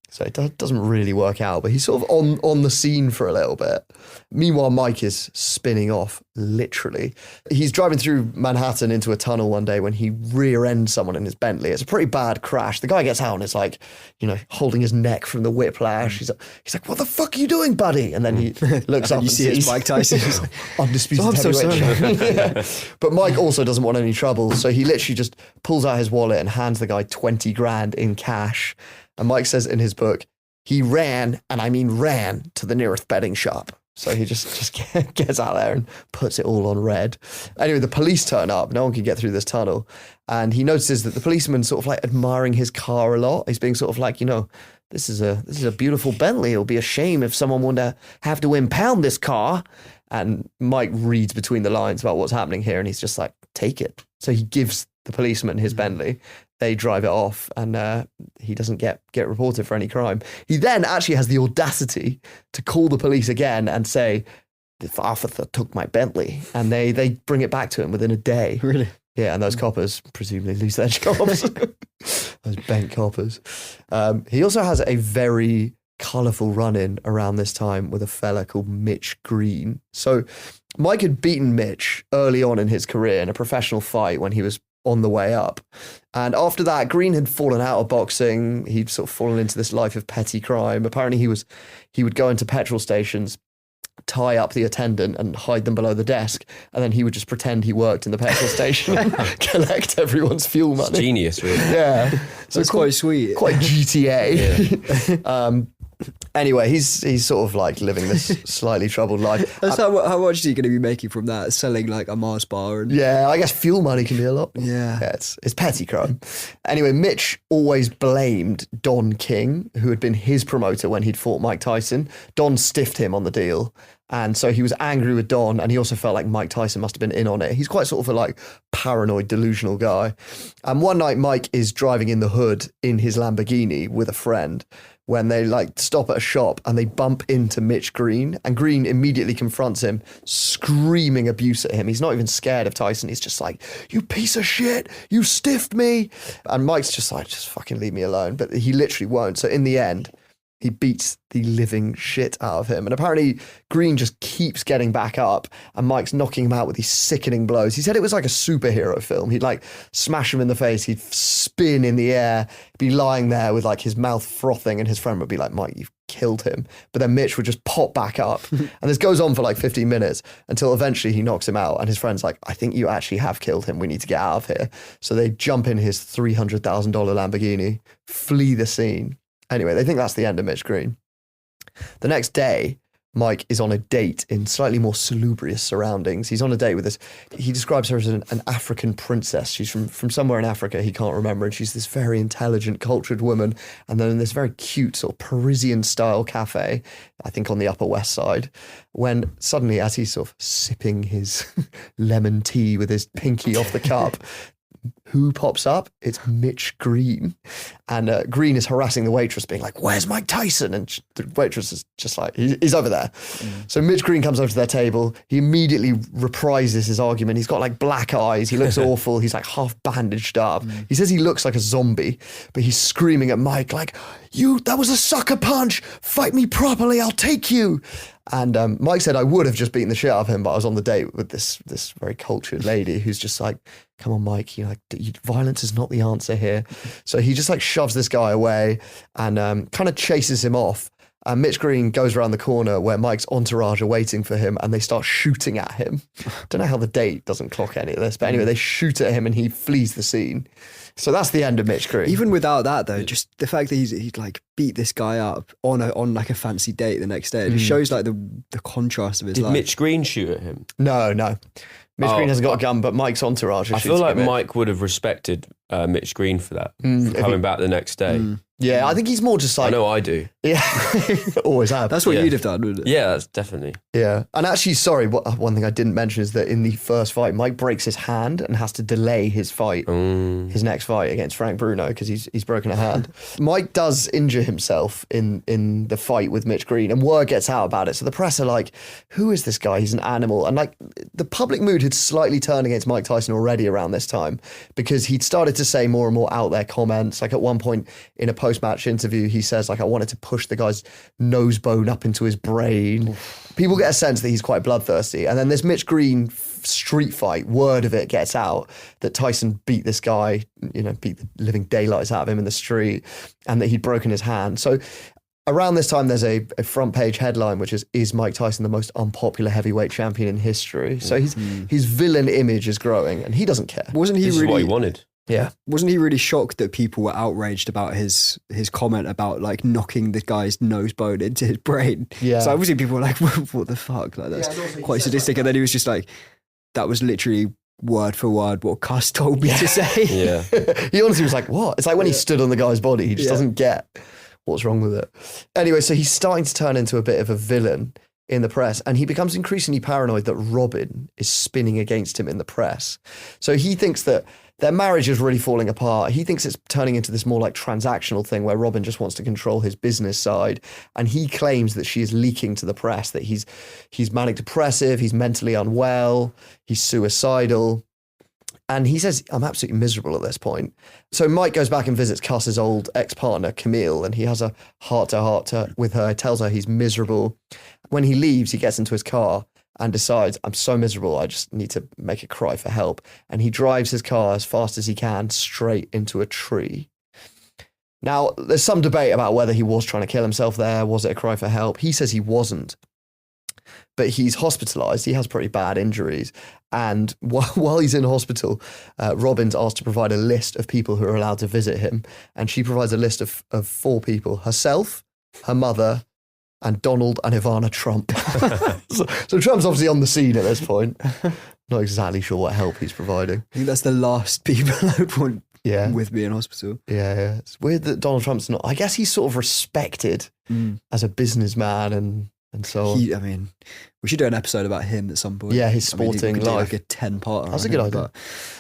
So it doesn't really work out, but he's sort of on the scene for a little bit. Meanwhile, Mike is spinning off, literally. He's driving through Manhattan into a tunnel one day when he rear-ends someone in his Bentley. It's a pretty bad crash. The guy gets out and is like, you know, holding his neck from the whiplash. He's like, what the fuck are you doing, buddy? And then he looks up and sees Mike Tyson. Undisputed heavyweight champion. Yeah. But Mike also doesn't want any trouble, so he literally just pulls out his wallet and hands the guy 20 grand in cash. And Mike says in his book, he ran, and I mean ran, to the nearest betting shop. So he just gets out there and puts it all on red. Anyway, the police turn up. No one can get through this tunnel. And he notices that the policeman's sort of like admiring his car a lot. He's being sort of like, this is a beautiful Bentley. It'll be a shame if someone would have to impound this car. And Mike reads between the lines about what's happening here, and he's just like, take it. So he gives the policeman his Bentley. They drive it off, and he doesn't get reported for any crime. He then actually has the audacity to call the police again and say, the officer took my Bentley. And they bring it back to him within a day. Really? Yeah, and those coppers presumably lose their jobs. Those bent coppers. He also has a very colourful run-in around this time with a fella called Mitch Green. So Mike had beaten Mitch early on in his career in a professional fight when he was on the way up. And after that, Green had fallen out of boxing. He'd sort of fallen into this life of petty crime. Apparently he would go into petrol stations, tie up the attendant and hide them below the desk, and then he would just pretend he worked in the petrol station and collect everyone's fuel money. It's genius, really. Yeah. So it's quite sweet. Quite GTA. Yeah. Anyway, he's sort of like living this slightly troubled life. That's how much is he going to be making from that? Selling like a Mars bar? And... Yeah, I guess fuel money can be a lot. Yeah. It's petty crime. Anyway, Mitch always blamed Don King, who had been his promoter when he'd fought Mike Tyson. Don stiffed him on the deal. And so he was angry with Don, and he also felt like Mike Tyson must have been in on it. He's quite sort of a like paranoid, delusional guy. And one night, Mike is driving in the hood in his Lamborghini with a friend when they like stop at a shop and they bump into Mitch Green, and Green immediately confronts him, screaming abuse at him. He's not even scared of Tyson. He's just like, you piece of shit, you stiffed me. And Mike's just like, just fucking leave me alone. But he literally won't. So in the end, he beats the living shit out of him. And apparently Green just keeps getting back up, and Mike's knocking him out with these sickening blows. He said it was like a superhero film. He'd like smash him in the face. He'd spin in the air, be lying there with like his mouth frothing, and his friend would be like, Mike, you've killed him. But then Mitch would just pop back up. And this goes on for like 15 minutes until eventually he knocks him out. And his friend's like, I think you actually have killed him. We need to get out of here. So they jump in his $300,000 Lamborghini, flee the scene. Anyway, they think that's the end of Mitch Green. The next day, Mike is on a date in slightly more salubrious surroundings. He's on a date with this, he describes her as an African princess. She's from somewhere in Africa, he can't remember, and she's this very intelligent, cultured woman. And then in this very cute sort of Parisian-style cafe, I think on the Upper West Side, when suddenly, as he's sort of sipping his lemon tea with his pinky off the cup, who pops up? It's Mitch Green. And Green is harassing the waitress, being like, where's Mike Tyson? And the waitress is just like, he's over there. So Mitch Green comes over to their table. He immediately reprises his argument. He's got like black eyes. He looks awful. He's like half bandaged up. He says he looks like a zombie, but he's screaming at Mike like, that was a sucker punch. Fight me properly. I'll take you. And Mike said, I would have just beaten the shit out of him, but I was on the date with this very cultured lady who's just like, come on, Mike, violence is not the answer here. So he just like shoves this guy away and kind of chases him off. And Mitch Green goes around the corner where Mike's entourage are waiting for him, and they start shooting at him. Don't know how the date doesn't clock any of this, but anyway, they shoot at him and he flees the scene. So that's the end of Mitch Green. Even without that, though, just the fact that he'd like beat this guy up on like a fancy date the next day, it just shows like the contrast of his life. Did Mitch Green shoot at him? No. Mitch Green hasn't got a gun, but Mike's entourage. I feel like Mike would have respected Mitch Green for that, coming back the next day. Yeah, I think he's more just like... I know I do. Yeah, always have. That's what you'd have done, wouldn't it? Yeah, that's definitely. Yeah, and actually, sorry, one thing I didn't mention is that in the first fight, Mike breaks his hand and has to delay his fight, his next fight against Frank Bruno, because he's broken a hand. Mike does injure himself in the fight with Mitch Green, and word gets out about it. So the press are like, who is this guy? He's an animal. And like, the public mood had slightly turned against Mike Tyson already around this time, because he'd started to say more and more out there comments. Like at one point in a post-match interview, he says like, I wanted to push the guy's nose bone up into his brain. People get a sense that he's quite bloodthirsty. And then this Mitch Green street fight, word of it gets out that Tyson beat this guy, beat the living daylights out of him in the street, and that he'd broken his hand. So around this time, there's a front page headline, which is Mike Tyson the most unpopular heavyweight champion in history? So his villain image is growing, and he doesn't care. Wasn't he This really is what he wanted. Yeah. Wasn't he really shocked that people were outraged about his comment about like knocking the guy's nose bone into his brain? Yeah. So obviously people were like, what the fuck? Like that's quite sadistic. And then he was just like, that was literally word for word what Cuss told me to say. Yeah. He honestly was like, what? It's like when he stood on the guy's body, he just doesn't get what's wrong with it. Anyway, so he's starting to turn into a bit of a villain in the press, and he becomes increasingly paranoid that Robin is spinning against him in the press. So he thinks that their marriage is really falling apart. He thinks it's turning into this more like transactional thing where Robin just wants to control his business side. And he claims that she is leaking to the press, that he's manic depressive, he's mentally unwell, he's suicidal. And he says, I'm absolutely miserable at this point. So Mike goes back and visits Cuss's old ex-partner, Camille, and he has a heart-to-heart with her, tells her he's miserable. When he leaves, he gets into his car and decides, I'm so miserable, I just need to make a cry for help. And he drives his car as fast as he can straight into a tree. Now, there's some debate about whether he was trying to kill himself there. Was it a cry for help? He says he wasn't. But he's hospitalised. He has pretty bad injuries. And while he's in hospital, Robin's asked to provide a list of people who are allowed to visit him. And she provides a list of 4 people: herself, her mother, and Donald and Ivana Trump. so Trump's obviously on the scene at this point. Not exactly sure what help he's providing. I think that's the last people I would want with me in hospital. Yeah. It's weird that Donald Trump's not. I guess he's sort of respected as a businessman and so on. I mean, we should do an episode about him at some point. Yeah, his sporting life. Like a 10-parter. That's a good idea.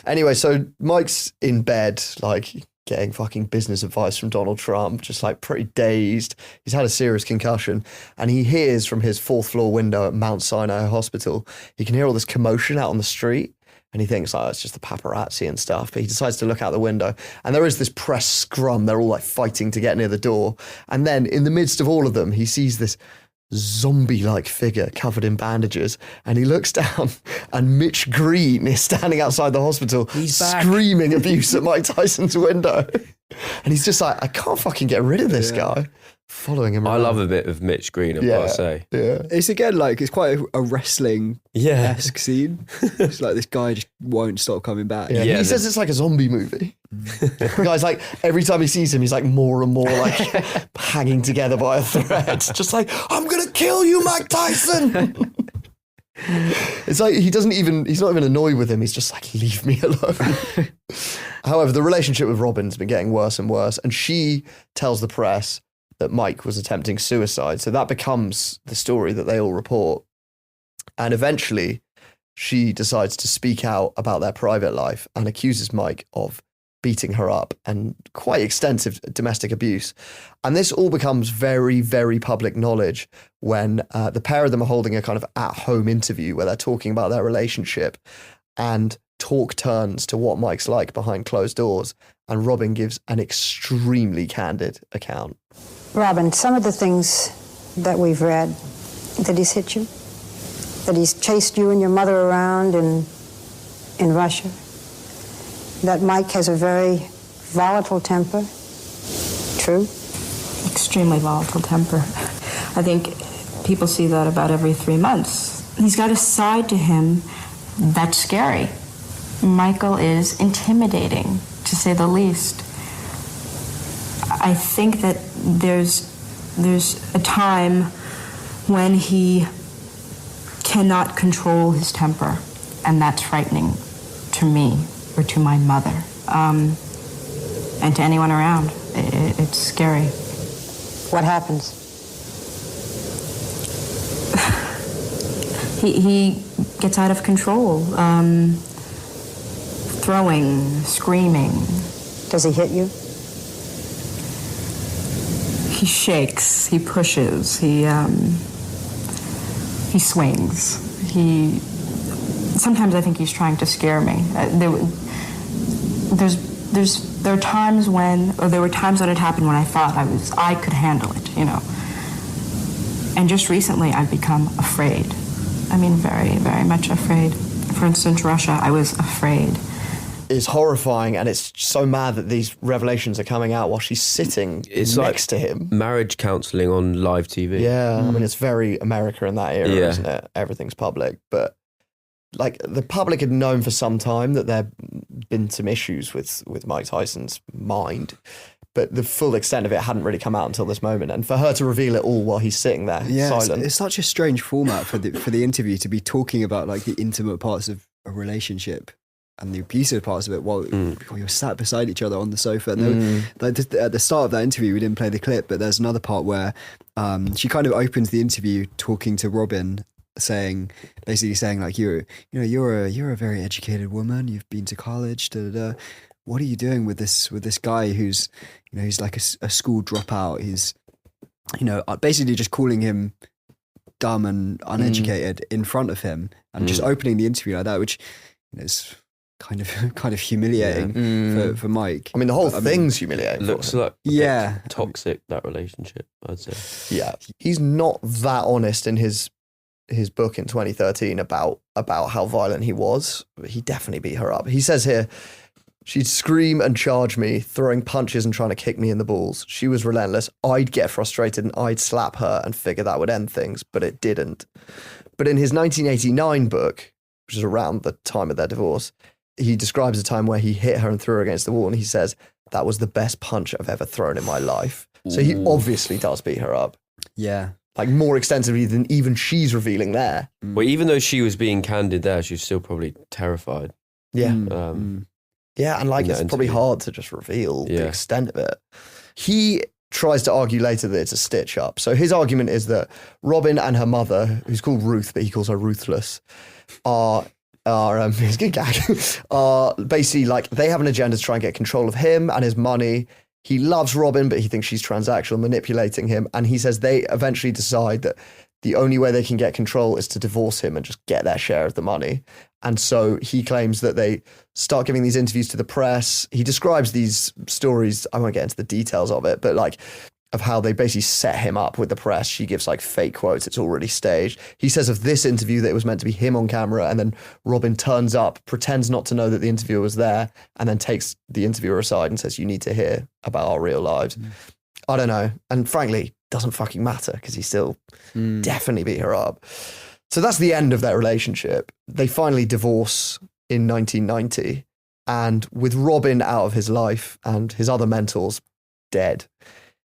Anyway, so Mike's in bed, like getting fucking business advice from Donald Trump, just like pretty dazed. He's had a serious concussion, and he hears from his 4th floor window at Mount Sinai Hospital, he can hear all this commotion out on the street. And he thinks, it's just the paparazzi and stuff. But he decides to look out the window. And there is this press scrum. They're all like fighting to get near the door. And then in the midst of all of them, he sees this zombie-like figure covered in bandages, and he looks down, and Mitch Green is standing outside the hospital screaming abuse at Mike Tyson's window. And he's just like, I can't fucking get rid of this guy. Following him around. I love a bit of Mitch Green, I've got to say. Yeah. It's again like, it's quite a wrestling-esque scene. It's like this guy just won't stop coming back. Yeah, he says it's like a zombie movie. The guy's like, every time he sees him, he's like more and more like hanging together by a thread. Just like, I'm going to kill you, Mike Tyson. It's like, he's not even annoyed with him. He's just like, leave me alone. However, the relationship with Robin's been getting worse and worse. And she tells the press that Mike was attempting suicide. So that becomes the story that they all report. And eventually she decides to speak out about their private life and accuses Mike of beating her up and quite extensive domestic abuse. And this all becomes very, very public knowledge when the pair of them are holding a kind of at-home interview where they're talking about their relationship, and talk turns to what Mike's like behind closed doors. And Robin gives an extremely candid account. Robin, some of the things that we've read, that he's hit you, that he's chased you and your mother around in Russia, that Mike has a very volatile temper. True? Extremely volatile temper. I think people see that about every 3 months. He's got a side to him that's scary. Michael is intimidating, to say the least. I think that there's a time when he cannot control his temper, and that's frightening to me or to my mother, and to anyone around. It's scary. What happens? He gets out of control, throwing, screaming. Does he hit you? He shakes, he pushes, he swings. Sometimes I think he's trying to scare me. There were times when it happened when I thought I could handle it, you know. And just recently I've become afraid. I mean, very, very much afraid. For instance, Russia, I was afraid. It's horrifying, and it's so mad that these revelations are coming out while she's sitting next to him. Marriage counselling on live TV. Yeah, I mean, it's very America in that era, isn't it? Everything's public. But like, the public had known for some time that been some issues with Mike Tyson's mind, but the full extent of it hadn't really come out until this moment. And for her to reveal it all while he's sitting there silent. It's such a strange format for the interview to be talking about like the intimate parts of a relationship and the abusive parts of it while you're sat beside each other on the sofa. And at the start of that interview, we didn't play the clip, but there's another part where she kind of opens the interview talking to Robin, basically saying like, you're a very educated woman. You've been to college. Da, da, da. What are you doing with this guy who's, he's like a school dropout. He's, basically just calling him dumb and uneducated in front of him and just opening the interview like that, which is kind of humiliating for Mike. I mean, the whole thing's humiliating. Looks like toxic, that relationship, I'd say. Yeah. He's not that honest in his book in 2013 about how violent he was. He definitely beat her up. He says here, she'd scream and charge me, throwing punches and trying to kick me in the balls. She was relentless. I'd get frustrated and I'd slap her and figure that would end things, but it didn't. But in his 1989 book, which is around the time of their divorce, he describes a time where he hit her and threw her against the wall, and he says, that was the best punch I've ever thrown in my life. So he obviously does beat her up. Yeah. Like more extensively than even she's revealing there. Well, even though she was being candid there, she was still probably terrified. Yeah. Yeah, and like it's probably hard to just reveal the extent of it. He tries to argue later that it's a stitch up. So his argument is that Robin and her mother, who's called Ruth, but he calls her Ruthless, are it's a good gag, are basically like they have an agenda to try and get control of him and his money. He loves Robin, but he thinks she's transactional, manipulating him. And he says they eventually decide that the only way they can get control is to divorce him and just get their share of the money. And so he claims that they start giving these interviews to the press. He describes these stories, I won't get into the details of it, but like of how they basically set him up with the press. She gives like fake quotes. It's already staged. He says of this interview that it was meant to be him on camera, and then Robin turns up, pretends not to know that the interviewer was there, and then takes the interviewer aside and says, you need to hear about our real lives. I don't know. And frankly, doesn't fucking matter because he still definitely beat her up. So that's the end of their relationship. They finally divorce in 1990. And with Robin out of his life and his other mentors dead,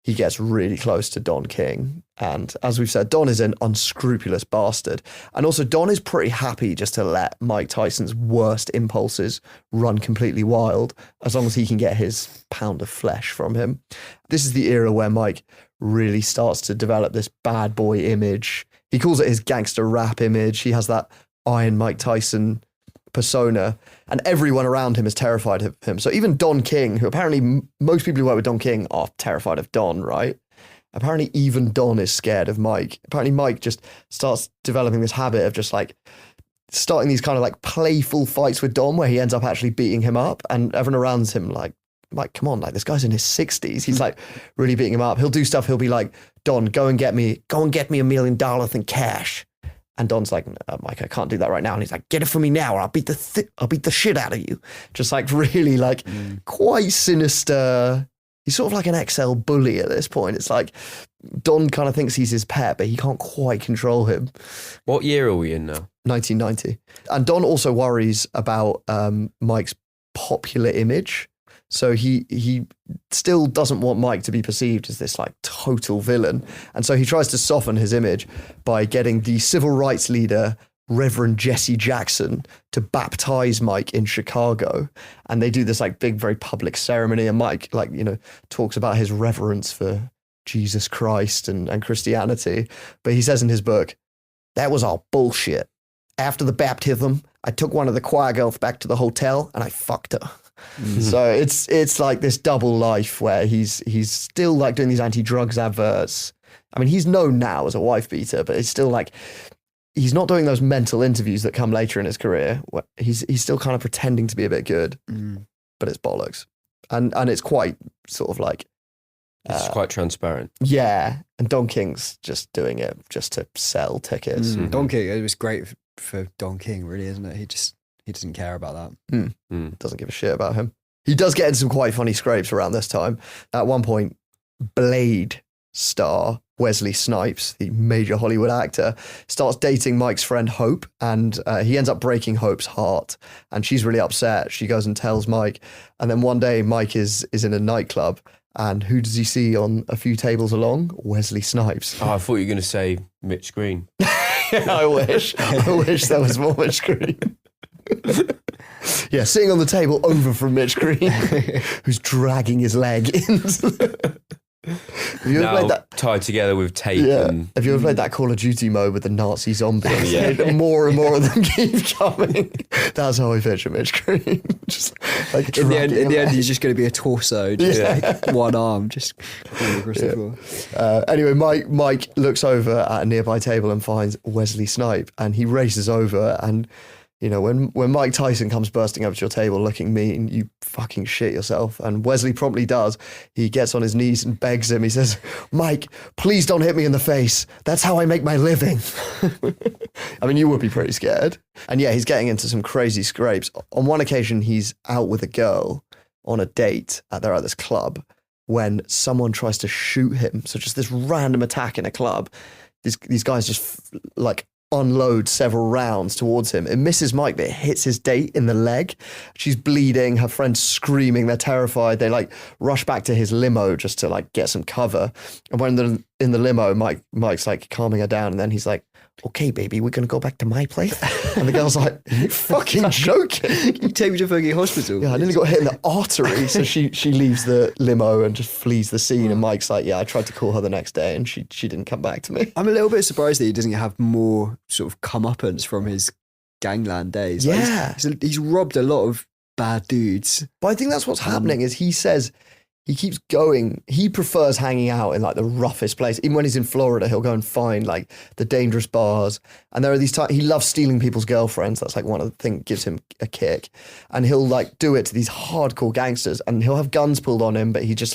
he gets really close to Don King. And as we've said, Don is an unscrupulous bastard. And also Don is pretty happy just to let Mike Tyson's worst impulses run completely wild, as long as he can get his pound of flesh from him. This is the era where Mike really starts to develop this bad boy image. He calls it his gangster rap image. He has that Iron Mike Tyson persona, and everyone around him is terrified of him. So even Don King, who apparently most people who work with Don King are terrified of Don, right? Apparently even Don is scared of Mike. Apparently Mike just starts developing this habit of just like starting these kind of like playful fights with Don where he ends up actually beating him up, and everyone around him like, come on, like this guy's in his 60s. He's like really beating him up. He'll do stuff. He'll be like, Don, go and get me $1 million in cash. And Don's like, Mike, I can't do that right now. And he's like, get it for me now, or I'll beat the shit out of you. Just like really like quite sinister. He's sort of like an XL bully at this point. It's like Don kind of thinks he's his pet, but he can't quite control him. What year are we in now? 1990. And Don also worries about Mike's popular image. So he still doesn't want Mike to be perceived as this like total villain. And so he tries to soften his image by getting the civil rights leader, Reverend Jesse Jackson, to baptize Mike in Chicago. And they do this like big, very public ceremony. And Mike talks about his reverence for Jesus Christ and Christianity. But he says in his book, that was all bullshit. After the baptism, I took one of the choir girls back to the hotel and I fucked her. So it's like this double life where he's still like doing these anti-drugs adverts. I mean, he's known now as a wife beater, but it's still like he's not doing those mental interviews that come later in his career. He's still kind of pretending to be a bit good, but it's bollocks. And it's quite sort of like it's quite transparent. Yeah, and Don King's just doing it just to sell tickets. Don King, it was great for Don King, really, isn't it? He doesn't care about that. Doesn't give a shit about him. He does get into some quite funny scrapes around this time. At one point, Blade star Wesley Snipes, the major Hollywood actor, starts dating Mike's friend Hope, and he ends up breaking Hope's heart, and she's really upset. She goes and tells Mike, and then one day Mike is in a nightclub, and who does he see on a few tables along? Wesley Snipes. Oh, I thought you were going to say Mitch Green. I wish there was more Mitch Green. Yeah, sitting on the table over from Mitch Green, who's dragging his leg into Have you ever played that? Tied together with tape. Yeah. And... Have you ever played that Call of Duty mode with the Nazi zombies? Yeah. More and more of them keep coming. That's how I picture Mitch Green. Just like in the end, he's just going to be a torso, just like one arm, just crawling across the floor. Anyway, Mike looks over at a nearby table and finds Wesley Snipe, and he races over and. You know, when Mike Tyson comes bursting up to your table looking mean, you fucking shit yourself. And Wesley promptly does. He gets on his knees and begs him. He says, Mike, please don't hit me in the face. That's how I make my living. I mean, you would be pretty scared. And yeah, he's getting into some crazy scrapes. On one occasion, he's out with a girl on a date. They're at this club when someone tries to shoot him. So just this random attack in a club. These guys just unload several rounds towards him. It misses Mike, but it hits his date in the leg. She's bleeding, her friend's screaming, they're terrified. They rush back to his limo just to get some cover. And when they're in the limo, Mike's calming her down, and then he's like, okay, baby, we're going to go back to my place. And the girl's like, are you fucking joking? You take me to fucking hospital. Yeah, I nearly got hit in the artery. So she leaves the limo and just flees the scene. And Mike's like, yeah, I tried to call her the next day and she didn't come back to me. I'm a little bit surprised that he doesn't have more sort of comeuppance from his gangland days. Yeah. He's robbed a lot of bad dudes. But I think that's what's happening is he says, he keeps going. He prefers hanging out in the roughest place. Even when he's in Florida, he'll go and find the dangerous bars. And there are these times he loves stealing people's girlfriends. That's one of the things that gives him a kick. And he'll do it to these hardcore gangsters. And he'll have guns pulled on him, but he just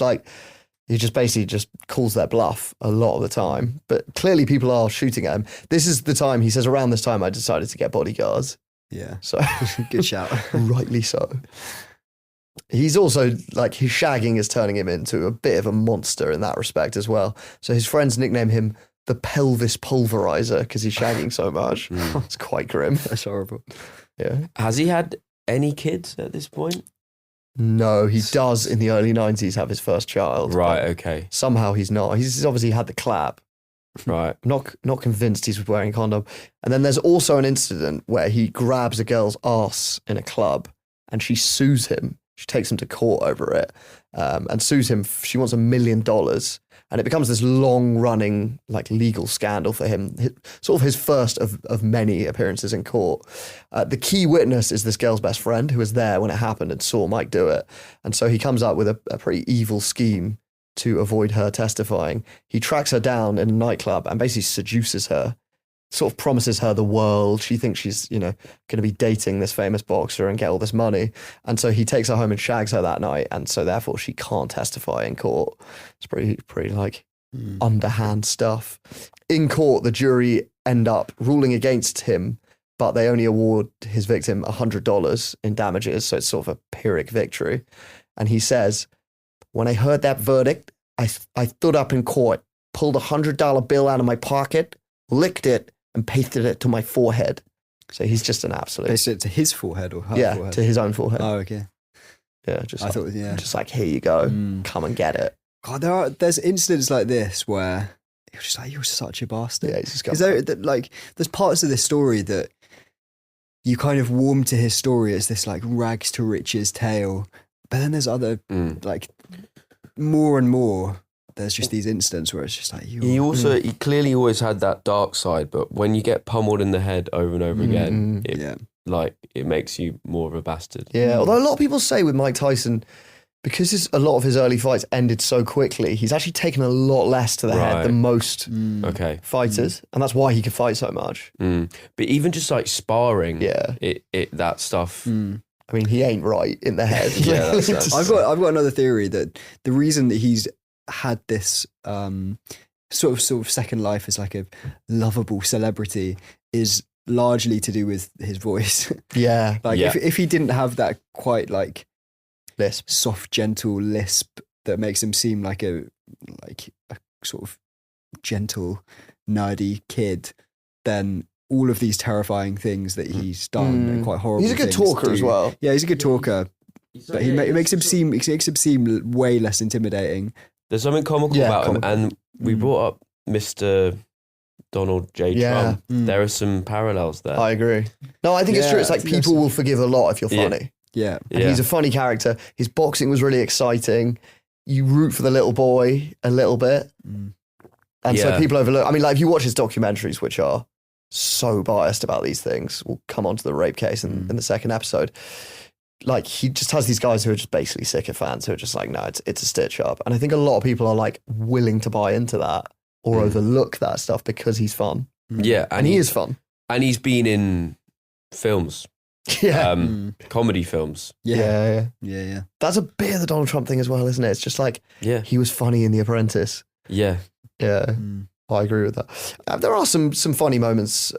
basically just calls their bluff a lot of the time. But clearly people are shooting at him. This is the time, he says, around this time I decided to get bodyguards. Yeah. So good shout. Rightly so. He's also his shagging is turning him into a bit of a monster in that respect as well. So his friends nickname him the pelvis pulverizer because he's shagging so much. It's quite grim. That's horrible. Yeah. Has he had any kids at this point? No, he does in the early 90s have his first child. Right, okay. Somehow he's not. He's obviously had the clap. Right. Not convinced he's wearing a condom. And then there's also an incident where he grabs a girl's ass in a club and she sues him. She takes him to court over it and sues him. She wants $1 million. And it becomes this long-running legal scandal for him, sort of his first of many appearances in court. The key witness is this girl's best friend who was there when it happened and saw Mike do it. And so he comes up with a pretty evil scheme to avoid her testifying. He tracks her down in a nightclub and basically seduces her. Sort of promises her the world. She thinks she's, going to be dating this famous boxer and get all this money. And so he takes her home and shags her that night. And so therefore she can't testify in court. It's pretty underhand stuff. In court, the jury end up ruling against him, but they only award his victim $100 in damages. So it's sort of a Pyrrhic victory. And he says, when I heard that verdict, I stood up in court, pulled $100 bill out of my pocket, licked it, and pasted it to my forehead. So he's just an absolute. Pasted it to his forehead or her forehead? To his own forehead. Oh, okay. Yeah, just here you go, come and get it. God, there's incidents like this where you're just you're such a bastard. Yeah, he's just because there's parts of this story that you kind of warm to his story as this rags to riches tale, but then there's other more and more. There's just these incidents where it's just he clearly always had that dark side, but when you get pummeled in the head over and over again, it makes you more of a bastard. Yeah, although a lot of people say with Mike Tyson, because a lot of his early fights ended so quickly, he's actually taken a lot less to the head than most fighters, and that's why he could fight so much. But even just sparring, that stuff. I mean, he ain't right in the head. Yeah, I've got another theory that the reason that he's had this sort of second life as a lovable celebrity is largely to do with his voice. Yeah. If he didn't have that quite lisp, soft, gentle lisp that makes him seem like a sort of gentle, nerdy kid, then all of these terrifying things that he's done and quite horrible. He's a good talker as well. Yeah, he's a good talker, but he makes him seem way less intimidating. There's something comical about him, and we brought up Mr. Donald J. Trump. There are some parallels there. I agree. No, I think it's true. It's like people will forgive a lot if you're funny. Yeah. And he's a funny character. His boxing was really exciting. You root for the little boy a little bit. And so people overlook. I mean, like if you watch his documentaries, which are so biased about these things, we'll come on to the rape case in the second episode. Like he just has these guys who are just basically sycophants who are just like, no, it's a stitch up. And I think a lot of people are like willing to buy into that or overlook that stuff because he's fun. Yeah. And he is fun. And he's been in films. Comedy films. Yeah. That's a bit of the Donald Trump thing as well, isn't it? It's just like, he was funny in The Apprentice. Yeah. I agree with that. There are some funny moments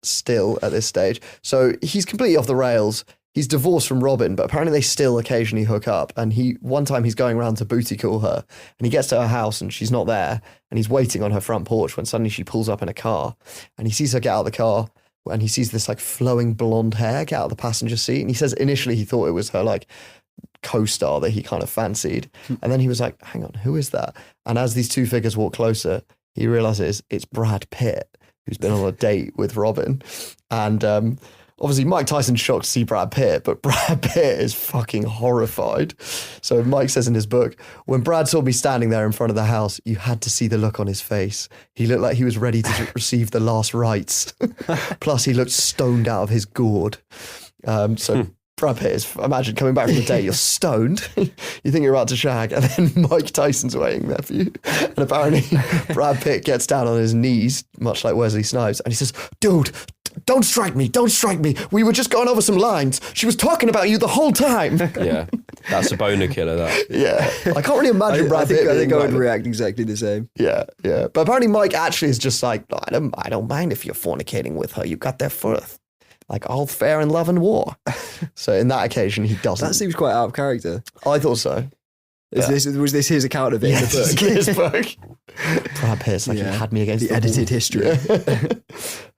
still at this stage. So he's completely off the rails. He's divorced from Robin, but apparently they still occasionally hook up. And one time he's going around to booty call her, and he gets to her house and she's not there, and he's waiting on her front porch when suddenly she pulls up in a car, and he sees her get out of the car, and he sees this like flowing blonde hair get out of the passenger seat, and he says initially he thought it was her like co-star that he kind of fancied, and then he was like, hang on, who is that? And as these two figures walk closer, he realizes it's Brad Pitt, who's been on a date with Robin. And obviously Mike Tyson's shocked to see Brad Pitt, but Brad Pitt is fucking horrified. So Mike says in his book, when Brad saw me standing there in front of the house, you had to see the look on his face. He looked like he was ready to receive the last rites. Plus he looked stoned out of his gourd. So Brad Pitt is, imagine coming back from the date, you're stoned, you think you're about to shag, and then Mike Tyson's waiting there for you. And apparently Brad Pitt gets down on his knees, much like Wesley Snipes, and he says, dude, don't strike me. We were just going over some lines. She was talking about you the whole time. Yeah, that's a boner killer, that. Yeah, I can't really imagine Brad Pitt. I think I would react exactly the same. Yeah. But apparently Mike actually is just like, I don't mind if you're fornicating with her. You got there first. Like all fair in love and war. So in that occasion, he doesn't. That seems quite out of character. I thought so. Was this his account of it in the book? His book. Brad Pitt's like, he had me against the edited history.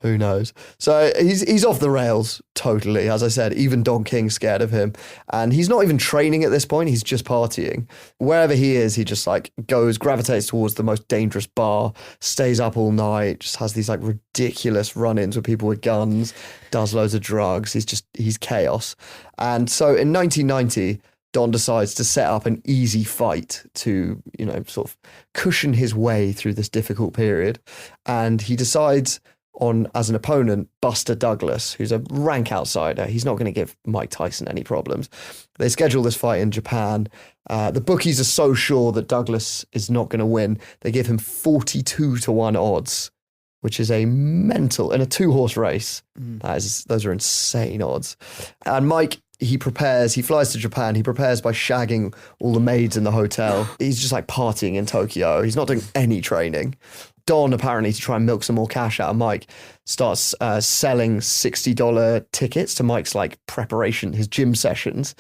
Who knows? So he's off the rails totally. As I said, even Don King's scared of him. And he's not even training at this point. He's just partying. Wherever he is, he just like gravitates towards the most dangerous bar, stays up all night, just has these like ridiculous run-ins with people with guns, does loads of drugs. He's chaos. And so in 1990, Don decides to set up an easy fight to, sort of cushion his way through this difficult period. And he decides on, as an opponent, Buster Douglas, who's a rank outsider. He's not going to give Mike Tyson any problems. They schedule this fight in Japan. The bookies are so sure that Douglas is not going to win. They give him 42-1 odds, which is a mental, in a 2-horse race. Those are insane odds. And Mike, he flies to Japan, he prepares by shagging all the maids in the hotel. He's just like partying in Tokyo. He's not doing any training. Don, apparently, to try and milk some more cash out of Mike, starts selling $60 tickets to Mike's like preparation, his gym sessions.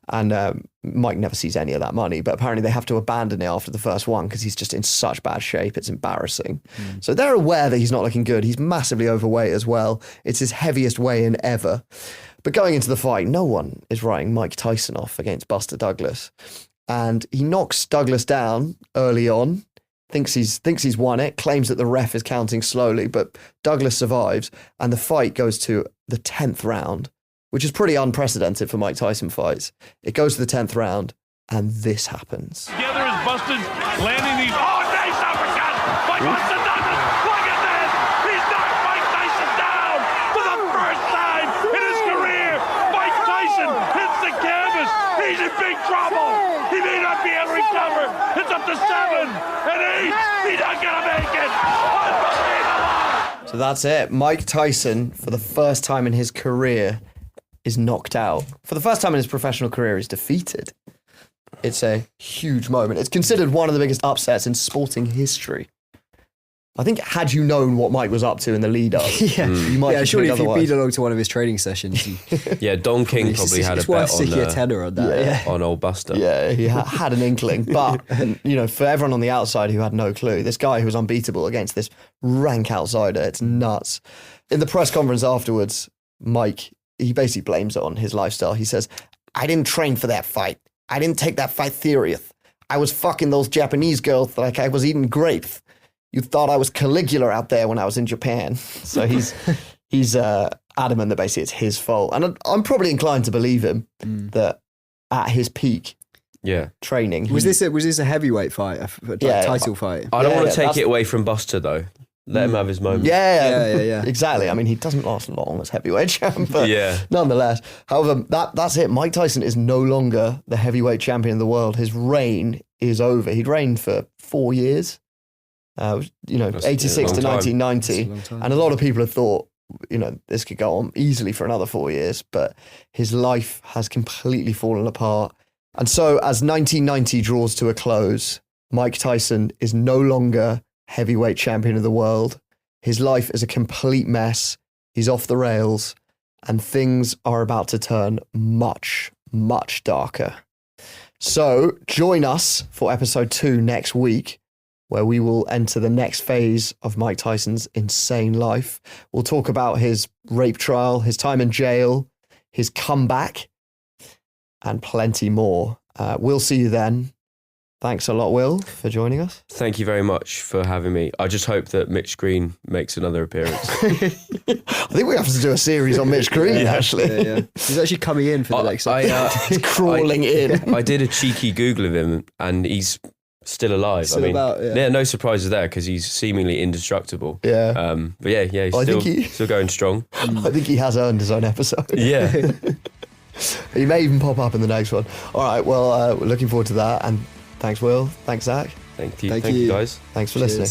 And Mike never sees any of that money, but apparently they have to abandon it after the first one because he's just in such bad shape. It's embarrassing. So they're aware that he's not looking good. He's massively overweight as well. It's his heaviest weigh-in ever. But going into the fight, no one is writing Mike Tyson off against Buster Douglas. And he knocks Douglas down early on, thinks he's won it, claims that the ref is counting slowly, but Douglas survives, and the fight goes to the 10th round, which is pretty unprecedented for Mike Tyson fights. It goes to the 10th round, and this happens. Together as Buster's landing these. Oh, nice uppercut by Buster Douglas. Look at this. He's knocked Mike Tyson down for the first time in his career. Mike Tyson hits the canvas. He's in big trouble. He may not be able to recover. It's up to 7 and 8. He's not going to make it. Unbelievable. So that's it. Mike Tyson, for the first time in his career, is knocked out. For the first time in his professional career, he's defeated. It's a huge moment. It's considered one of the biggest upsets in sporting history. I think had you known what Mike was up to in the lead up, you might have surely if otherwise. you'd been along to one of his training sessions, Yeah, Don King probably had a it's bet worth sticking a tenner on that. on old Buster. Yeah, he had an inkling. But, for everyone on the outside who had no clue, this guy who was unbeatable against this rank outsider, it's nuts. In the press conference afterwards, Mike, he basically blames it on his lifestyle. He says, I didn't train for that fight. I didn't take that fight serious. I was fucking those Japanese girls like I was eating grapes. You thought I was Caligula out there when I was in Japan. So he's adamant that basically it's his fault. And I'm probably inclined to believe him that at his peak training. Was this a heavyweight fight, title fight? I don't want to take it away from Buster, though. Let him have his moment. Yeah. Exactly. I mean, he doesn't last long as heavyweight champ, but nonetheless. However, that's it. Mike Tyson is no longer the heavyweight champion of the world. His reign is over. He'd reigned for 4 years. 86 to 1990. And a lot of people have thought, this could go on easily for another 4 years, but his life has completely fallen apart. And so as 1990 draws to a close, Mike Tyson is no longer heavyweight champion of the world. His life is a complete mess. He's off the rails, and things are about to turn much, much darker. So join us for episode 2 next week, where we will enter the next phase of Mike Tyson's insane life. We'll talk about his rape trial, his time in jail, his comeback, and plenty more. We'll see you then. Thanks a lot, Will, for joining us. Thank you very much for having me. I just hope that Mitch Green makes another appearance. I think we have to do a series on Mitch Green, actually. Yeah. He's actually coming in for the next episode. He's crawling in. I did a cheeky Google of him, and he's still alive. No surprises there because he's seemingly indestructible. Yeah. But he's still going strong. I think he has earned his own episode. Yeah. He may even pop up in the next one. All right, well, we're looking forward to that. And thanks, Will. Thanks, Zach. Thank you. Thank you, guys. Thanks for listening.